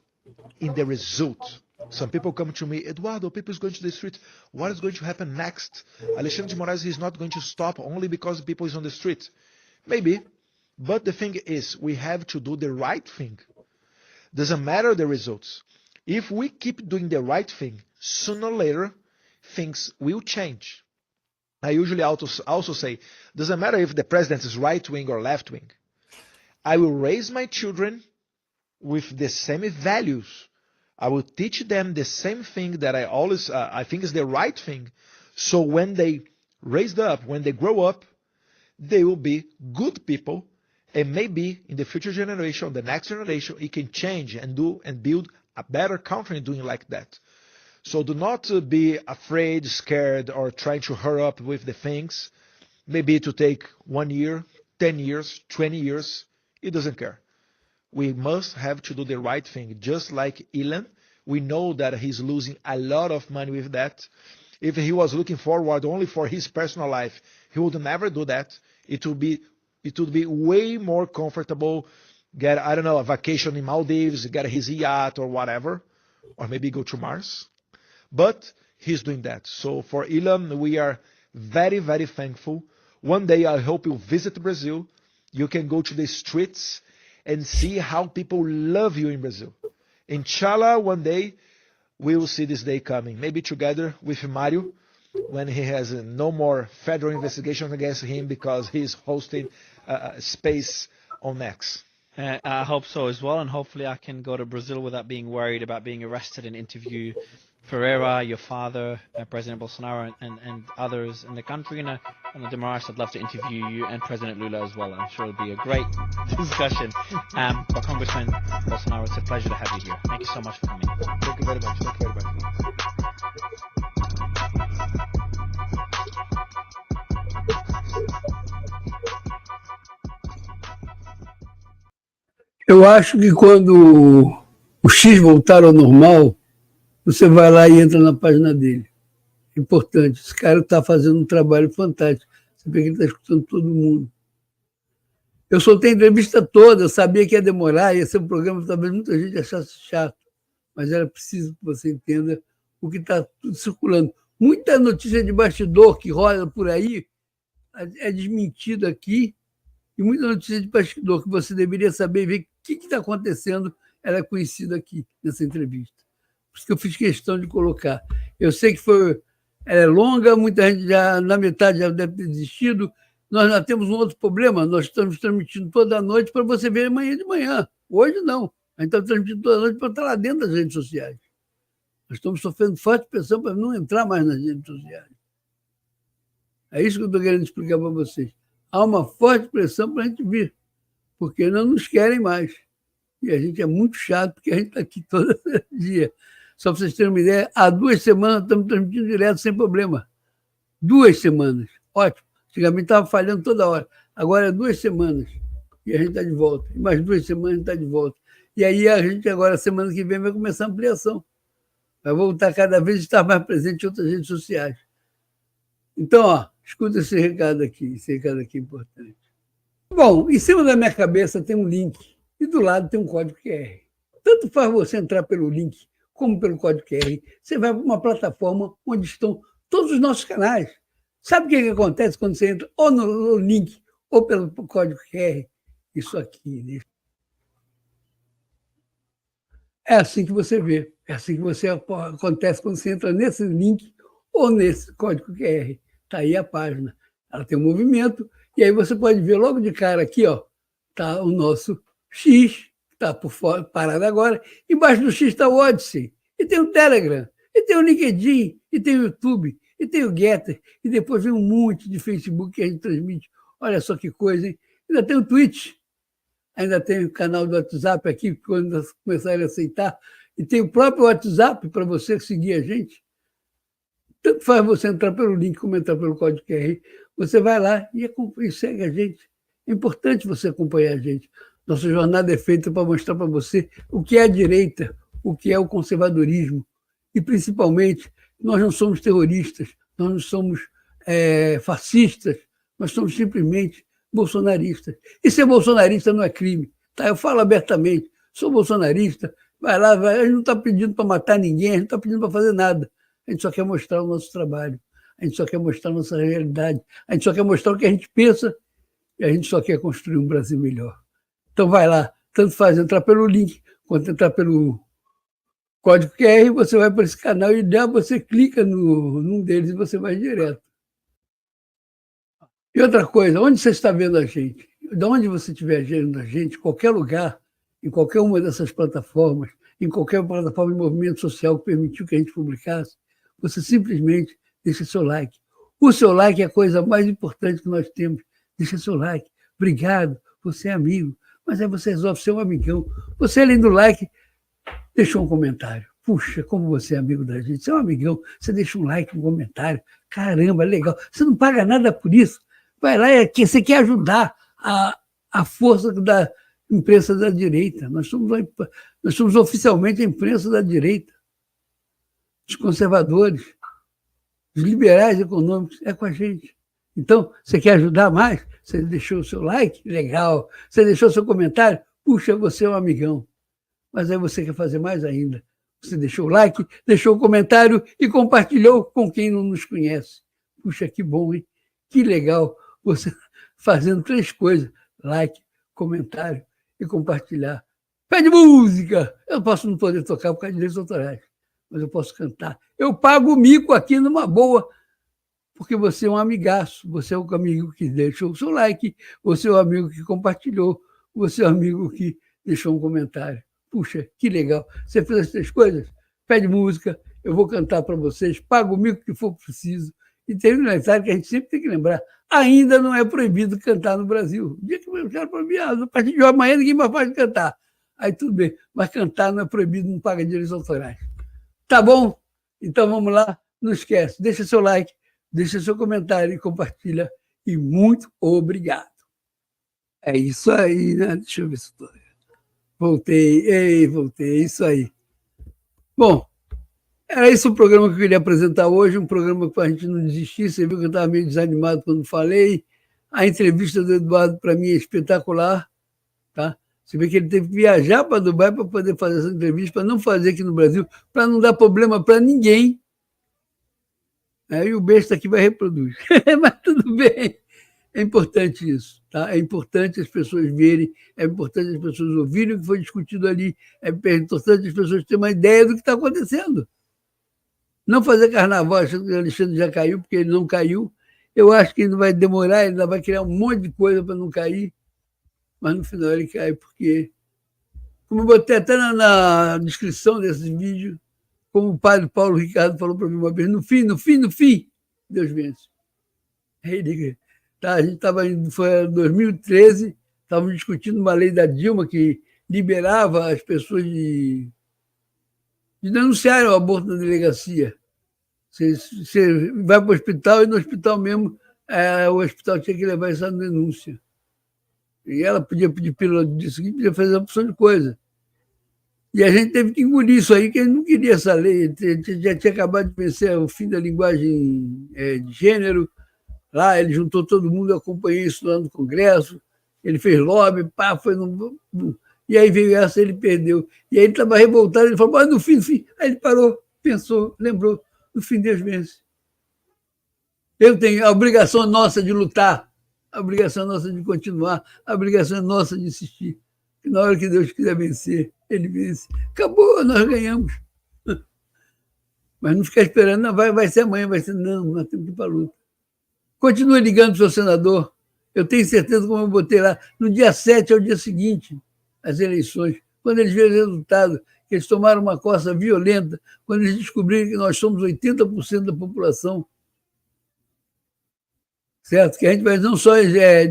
E: in the result. Some people come to me, Eduardo, people is going to the street. What is going to happen next? Alexandre de Moraes is not going to stop only because people is on the street. Maybe. But the thing is, we have to do the right thing. Doesn't matter the results. If we keep doing the right thing, sooner or later, things will change. I usually also say, doesn't matter if the president is right-wing or left-wing. I will raise my children with the same values. I will teach them the same thing that I think is the right thing. So when they when they grow up, they will be good people. And maybe in the future generation, the next generation, it can change and build a better country doing like that. So do not be afraid, scared, or trying to hurry up with the things. Maybe to take 1 year, 10 years, 20 years. It doesn't care. We must have to do the right thing. Just like Elon, we know that he's losing a lot of money with that. If he was looking forward only for his personal life, he would never do that. It would be way more comfortable, get, I don't know, a vacation in Maldives, get his yacht or whatever, or maybe go to Mars. But he's doing that. So for Elon, we are very, very thankful. One day I hope you'll visit Brazil. You can go to the streets and see how people love you in Brazil. Inshallah, one day we will see this day coming. Maybe together with Mario, when he has no more federal investigation against him because he's hosting a space on X.
D: I hope so as well, and hopefully I can go to Brazil without being worried about being arrested and interview Ferreira, your father, President Bolsonaro, and others in the country. And the Democrats, I'd love to interview you and President Lula as well. I'm sure it'll be a great discussion. But Congressman Bolsonaro, it's a pleasure to have you here. Thank you so much for coming.
E: Thank you very much. Thank you very much.
A: Eu acho que quando o X voltar ao normal, você vai lá e entra na página dele. Importante. Esse cara está fazendo um trabalho fantástico. Você vê que ele está escutando todo mundo. Eu soltei a entrevista toda, eu sabia que ia demorar, ia ser um programa que talvez muita gente achasse chato, mas era preciso que você entenda o que está tudo circulando. Muita notícia de bastidor que rola por aí é desmentida aqui, e muita notícia de bastidor que você deveria saber e ver o que está acontecendo, ela é conhecida aqui, nessa entrevista. Por isso que eu fiz questão de colocar. Eu sei que ela é longa, muita gente já, na metade, já deve ter desistido. Nós já temos um outro problema, nós estamos transmitindo toda a noite para você ver amanhã de manhã. Hoje não. A gente está transmitindo toda a noite para estar lá dentro das redes sociais. Nós estamos sofrendo forte pressão para não entrar mais nas redes sociais. É isso que eu estou querendo explicar para vocês. Há uma forte pressão para a gente vir, porque não nos querem mais. E a gente é muito chato, porque a gente está aqui todo dia. Só para vocês terem uma ideia, há 2 semanas estamos transmitindo direto sem problema. 2 semanas. Ótimo. Antigamente estava falhando toda hora. Agora é 2 semanas e a gente está de volta. E mais 2 semanas a gente está de volta. E aí a gente agora, semana que vem, vai começar a ampliação. Vai voltar cada vez a estar mais presente em outras redes sociais. Então, escuta esse recado aqui. Esse recado aqui é importante. Bom, em cima da minha cabeça tem um link e do lado tem um código QR. Tanto faz você entrar pelo link como pelo código QR. Você vai para uma plataforma onde estão todos os nossos canais. Sabe o que acontece quando você entra ou no link ou pelo código QR? Isso aqui. É assim que você vê. É assim que acontece quando você entra nesse link ou nesse código QR. Está aí a página. Ela tem um movimento e aí você pode ver logo de cara aqui, está o nosso X, está por fora, parado agora. Embaixo do X está o Odyssey. E tem o Telegram. E tem o LinkedIn. E tem o YouTube. E tem o Getter, e depois vem um monte de Facebook que a gente transmite. Olha só que coisa, hein? Ainda tem o Twitch, ainda tem o canal do WhatsApp aqui, quando começarem a aceitar, e tem o próprio WhatsApp para você seguir a gente. Tanto faz você entrar pelo link como entrar pelo código QR. Você vai lá e segue a gente. É importante você acompanhar a gente. Nossa jornada é feita para mostrar para você o que é a direita, o que é o conservadorismo, e principalmente nós não somos terroristas, nós não somos fascistas, nós somos simplesmente bolsonaristas. E ser bolsonarista não é crime. Tá? Eu falo abertamente, sou bolsonarista, vai lá, a gente não está pedindo para matar ninguém, a gente não está pedindo para fazer nada. A gente só quer mostrar o nosso trabalho, a gente só quer mostrar a nossa realidade, a gente só quer mostrar o que a gente pensa e a gente só quer construir um Brasil melhor. Então vai lá, tanto faz entrar pelo link quanto entrar pelo código QR, você vai para esse canal e você clica num deles e você vai direto. E outra coisa, onde você está vendo a gente? De onde você estiver vendo a gente, em qualquer lugar, em qualquer uma dessas plataformas, em qualquer plataforma de movimento social que permitiu que a gente publicasse, você simplesmente deixa seu like. O seu like é a coisa mais importante que nós temos. Deixa seu like. Obrigado, você é amigo. Mas aí você resolve ser um amigão. Você, além do like, deixou um comentário. Puxa, como você é amigo da gente, você é um amigão, você deixa um like, um comentário. Caramba, legal. Você não paga nada por isso. Vai lá, você quer ajudar a força da imprensa da direita. Nós somos oficialmente a imprensa da direita. Os conservadores, os liberais econômicos, é com a gente. Então, você quer ajudar mais? Você deixou o seu like? Legal. Você deixou o seu comentário? Puxa, você é um amigão. Mas aí você quer fazer mais ainda. Você deixou o like, deixou o comentário e compartilhou com quem não nos conhece. Puxa, que bom, hein? Que legal você fazendo 3 coisas. Like, comentário e compartilhar. Pede música! Eu posso não poder tocar por causa de direitos autorais, mas eu posso cantar. Eu pago o mico aqui numa boa, porque você é um amigaço, você é o amigo que deixou o seu like, você é o amigo que compartilhou, você é o amigo que deixou um comentário. Puxa, que legal. Você fez as 3 coisas? Pede música, eu vou cantar para vocês, pago o mico que for preciso. E tem um detalhe que a gente sempre tem que lembrar, ainda não é proibido cantar no Brasil. O dia que eu quero proibir, a partir de amanhã ninguém mais pode cantar. Aí tudo bem, mas cantar não é proibido, não paga direitos autorais. Tá bom? Então vamos lá, não esquece, deixa seu like, deixa seu comentário e compartilha. E muito obrigado. É isso aí, né? Deixa eu ver se estou... Voltei, isso aí. Bom, era esse o programa que eu queria apresentar hoje, um programa para a gente não desistir. Você viu que eu estava meio desanimado quando falei. A entrevista do Eduardo, para mim, é espetacular. Tá? Você vê que ele teve que viajar para Dubai para poder fazer essa entrevista, para não fazer aqui no Brasil, para não dar problema para ninguém. E o besta aqui vai reproduzir. Mas tudo bem. É importante isso. Tá? É importante as pessoas verem, é importante as pessoas ouvirem o que foi discutido ali, é importante as pessoas terem uma ideia do que está acontecendo. Não fazer carnaval achando que o Alexandre já caiu, porque ele não caiu. Eu acho que ele vai demorar, ele ainda vai criar um monte de coisa para não cair, mas no final ele cai, porque, como eu botei até na descrição desse vídeo, como o Padre Paulo Ricardo falou para mim uma vez, no fim, Deus vence. A gente estava foi em 2013, estávamos discutindo uma lei da Dilma que liberava as pessoas de denunciarem o aborto na delegacia. Você vai para o hospital e no hospital mesmo, o hospital tinha que levar essa denúncia. E ela podia pedir pílula do dia seguinte, podia fazer uma opção de coisa. E a gente teve que engolir isso aí, que ele não queria essa lei. Ele já tinha acabado de vencer o fim da linguagem de gênero. Lá ele juntou todo mundo, eu acompanhei isso lá no Congresso. Ele fez lobby, foi no... E aí veio essa, ele perdeu. E aí ele estava revoltado, ele falou, mas no fim. Aí ele parou, pensou, lembrou, no fim Deus vence. Eu tenho a obrigação nossa de lutar, a obrigação nossa de continuar, a obrigação nossa de insistir. E na hora que Deus quiser vencer, ele vence. Acabou, nós ganhamos. Mas não ficar esperando, não, vai ser amanhã, vai ser... Não, nós temos que ir para a luta. Continue ligando para o seu senador. Eu tenho certeza, como eu botei lá, no dia 7 é o dia seguinte, as eleições. Quando eles verem o resultado, que eles tomaram uma coça violenta, quando eles descobrirem que nós somos 80% da população, certo? Que a gente vai não só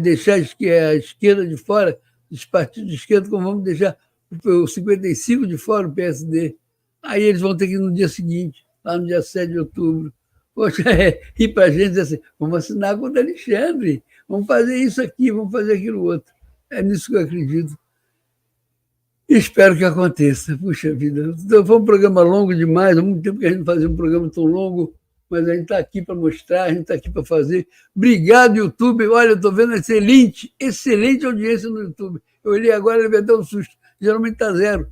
A: deixar a esquerda de fora, os partidos de esquerda, como vamos deixar o 55% de fora, o PSD. Aí eles vão ter que ir no dia seguinte, lá no dia 7 de outubro. Poxa, ir para a gente dizer assim, vamos assinar contra Alexandre, vamos fazer isso aqui, vamos fazer aquilo outro. É nisso que eu acredito. Espero que aconteça. Puxa vida, foi um programa longo demais, há muito tempo que a gente não fazia um programa tão longo, mas a gente está aqui para mostrar, a gente está aqui para fazer. Obrigado, YouTube. Olha, eu estou vendo excelente audiência no YouTube. Eu olhei agora, levei até um susto. Geralmente está 0.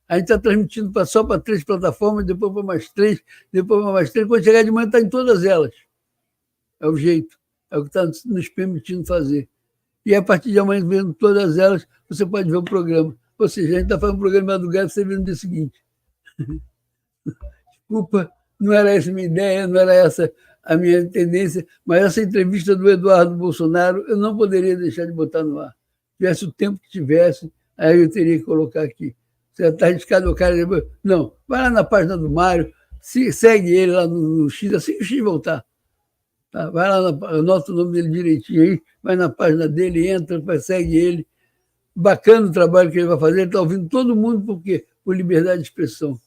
A: A gente está transmitindo só para 3 plataformas, depois para mais 3, depois para mais 3. Quando chegar de manhã, está em todas elas. É o jeito. É o que está nos permitindo fazer. E a partir de amanhã, vendo todas elas, você pode ver o programa. Ou seja, a gente está fazendo um programa de madrugada, você vê no dia seguinte. Desculpa, não era essa a minha ideia, não era essa a minha tendência, mas essa entrevista do Eduardo Bolsonaro eu não poderia deixar de botar no ar. Tivesse o tempo que tivesse, aí eu teria que colocar aqui. Você está arriscado o cara... Não, vai lá na página do Mário, segue ele lá no X, assim que o X voltar. Tá? Vai lá, anota o nome dele direitinho aí, vai na página dele, entra, segue ele. Bacana o trabalho que ele vai fazer, ele está ouvindo todo mundo, por quê? Por liberdade de expressão.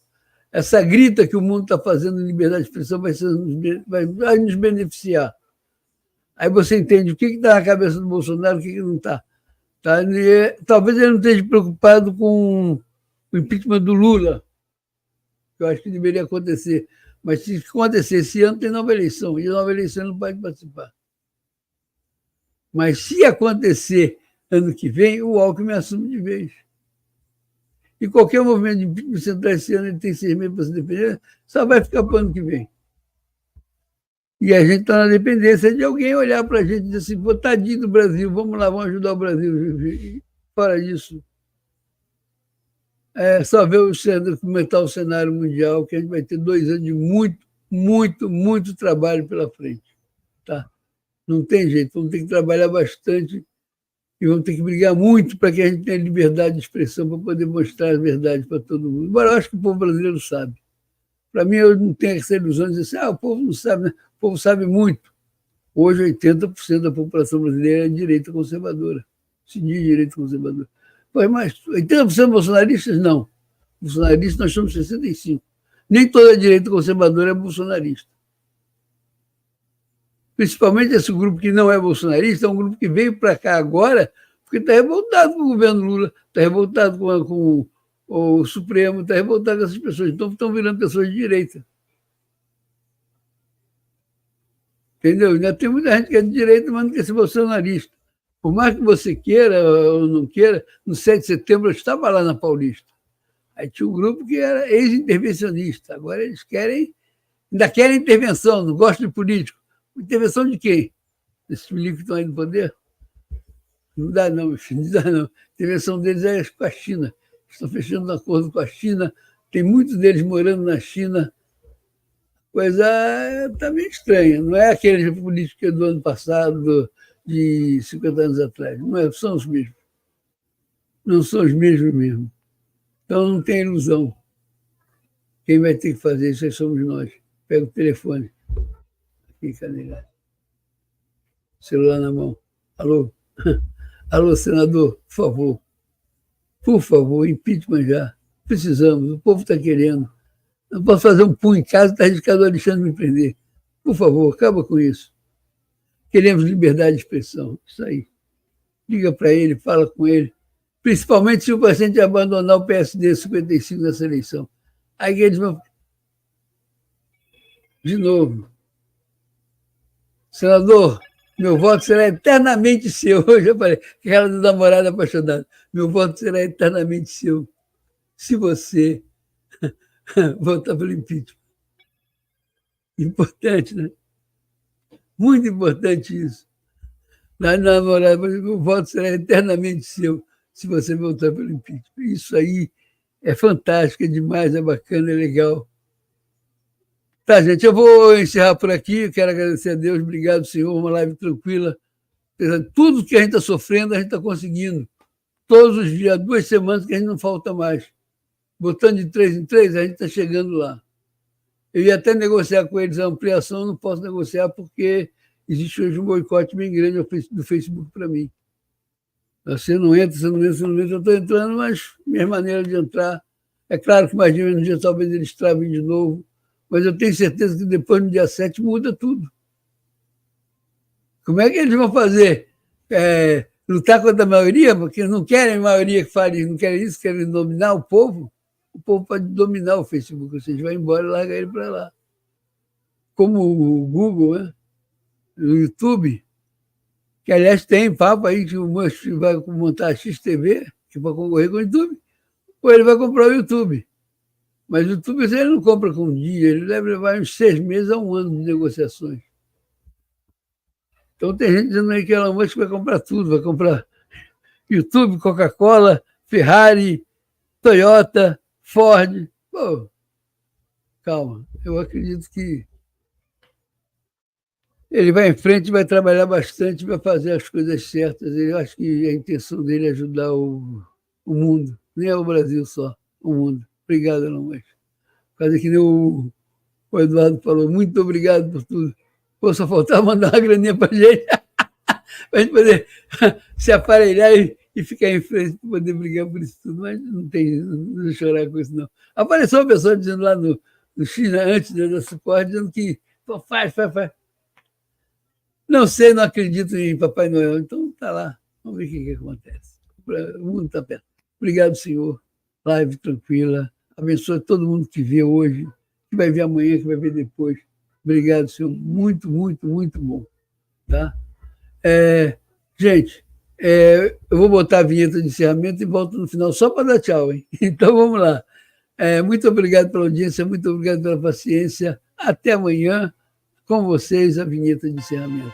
A: Essa grita que o mundo está fazendo em liberdade de expressão vai nos beneficiar. Aí você entende o que está na cabeça do Bolsonaro e o que não está. Tá? Talvez ele não esteja preocupado com o impeachment do Lula, que eu acho que deveria acontecer. Mas se acontecer esse ano, tem nova eleição, e nova eleição ele não pode participar. Mas se acontecer ano que vem, o Alckmin assume de vez. E qualquer movimento de impeachment central esse ano, ele tem 6 meses para se defender, só vai ficar para o ano que vem. E a gente está na dependência de alguém olhar para a gente e dizer assim, pô, tadinho do Brasil, vamos lá, vamos ajudar o Brasil. E fora disso, só ver como está o cenário mundial, que a gente vai ter 2 anos de muito trabalho pela frente. Tá? Não tem jeito, vamos ter que trabalhar bastante e vamos ter que brigar muito para que a gente tenha liberdade de expressão para poder mostrar a verdade para todo mundo. Embora eu acho que o povo brasileiro sabe. Para mim, eu não tenho essa ilusão de dizer assim, o povo não sabe, né? O povo sabe muito. Hoje, 80% da população brasileira é de direita conservadora. Se diz direita conservadora. Mas 80% bolsonaristas, não. Bolsonaristas, nós somos 65%. Nem toda a direita conservadora é bolsonarista. Principalmente esse grupo que não é bolsonarista, é um grupo que veio para cá agora, Porque está revoltado com o governo Lula, está revoltado com o Supremo, está revoltado com essas pessoas. Então estão virando pessoas de direita. Entendeu? Ainda tem muita gente que é de direita, mas não quer ser bolsonarista. Por mais que você queira ou não queira, no 7 de setembro eu estava lá na Paulista. Aí tinha um grupo que era ex-intervencionista. Agora eles ainda querem intervenção, não gostam de político. Intervenção de quem? Esses milicos que estão aí no poder? Não dá não, meu filho, não dá não. A intervenção deles é com a China. Estão fechando um acordo com a China, tem muitos deles morando na China. Coisa está meio estranha. Não é aquele político do ano passado, de 50 anos atrás. Não é, são os mesmos. Não são os mesmos mesmo. Então não tem ilusão. Quem vai ter que fazer isso aí somos nós. Pega o telefone. Aqui, cadê? Celular na mão. Alô? Alô, senador, por favor. Por favor, impeachment já. Precisamos, o povo está querendo. Não posso fazer um punho em casa, está arriscado o Alexandre me prender. Por favor, acaba com isso. Queremos liberdade de expressão. Isso aí. Liga para ele, fala com ele. Principalmente se o paciente abandonar o PSD 55 nessa eleição. Aí eles vão... De novo. Senador, meu voto será eternamente seu. Eu já falei, aquela do namorado apaixonado. Meu voto será eternamente seu. Se você votar pelo impeachment. Importante, né? Muito importante isso. Na namorada, o voto será eternamente seu se você votar pelo impeachment. Isso aí é fantástico, é demais, é bacana, é legal. Tá, gente, eu vou encerrar por aqui. Eu quero agradecer a Deus. Obrigado, Senhor. Uma live tranquila. Tudo que a gente está sofrendo, a gente está conseguindo. Todos os dias, 2 semanas que a gente não falta mais. Botando de 3 em 3, a gente está chegando lá. Eu ia até negociar com eles a ampliação, não posso negociar porque existe hoje um boicote bem grande do Facebook para mim. Você não entra, você não entra, você não entra. Eu estou entrando, mas minha maneira de entrar... É claro que mais de um dia talvez eles travem de novo, mas eu tenho certeza que depois, no dia 7, muda tudo. Como é que eles vão fazer? Lutar contra a maioria? Porque não querem a maioria que fale, não querem isso, querem dominar o povo. O povo pode dominar o Facebook, ou seja, vai embora e larga ele para lá. Como o Google, né? O YouTube, que aliás tem papo aí que o Musk vai montar a XTV, que vai concorrer com o YouTube, ou ele vai comprar o YouTube. Mas o YouTube ele não compra com um dia, ele deve levar uns 6 meses a 1 ano de negociações. Então tem gente dizendo aí que Elon Musk vai comprar tudo, vai comprar YouTube, Coca-Cola, Ferrari, Toyota, Ford. Pô, calma, eu acredito que ele vai em frente, vai trabalhar bastante, vai fazer as coisas certas. Eu acho que a intenção dele é ajudar o mundo, nem é o Brasil só, o mundo. Obrigado, Elon Musk. Quase que nem o Eduardo falou, muito obrigado por tudo. Pô, só faltava mandar uma graninha para gente, para a gente poder se aparelhar e ficar em frente para poder brigar por isso tudo. Mas não vou chorar com isso, não. Apareceu uma pessoa dizendo lá no China, antes da suporte, dizendo que pô, faz. Não sei, não acredito em Papai Noel. Então tá lá, vamos ver o que acontece. O mundo está perto. Obrigado, Senhor. Live tranquila. Abençoe todo mundo que vê hoje, que vai ver amanhã, que vai ver depois. Obrigado, Senhor. Muito, muito, muito bom. Tá? Gente, eu vou botar a vinheta de encerramento e volto no final só para dar tchau, hein? Então vamos lá. Muito obrigado pela audiência, muito obrigado pela paciência. Até amanhã, com vocês, a vinheta de encerramento.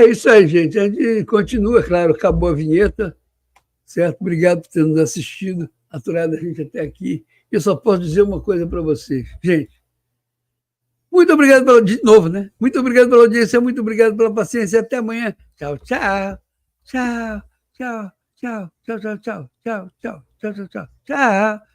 A: É isso aí, gente. A gente continua, claro, acabou a vinheta, certo? Obrigado por ter nos assistido, aturado a gente até aqui. Eu só posso dizer uma coisa para vocês. Gente, muito obrigado de novo, né? Muito obrigado pela audiência, muito obrigado pela paciência. Até amanhã. Tchau, tchau. Tchau, tchau, tchau, tchau, tchau, tchau, tchau, tchau, tchau, tchau, tchau.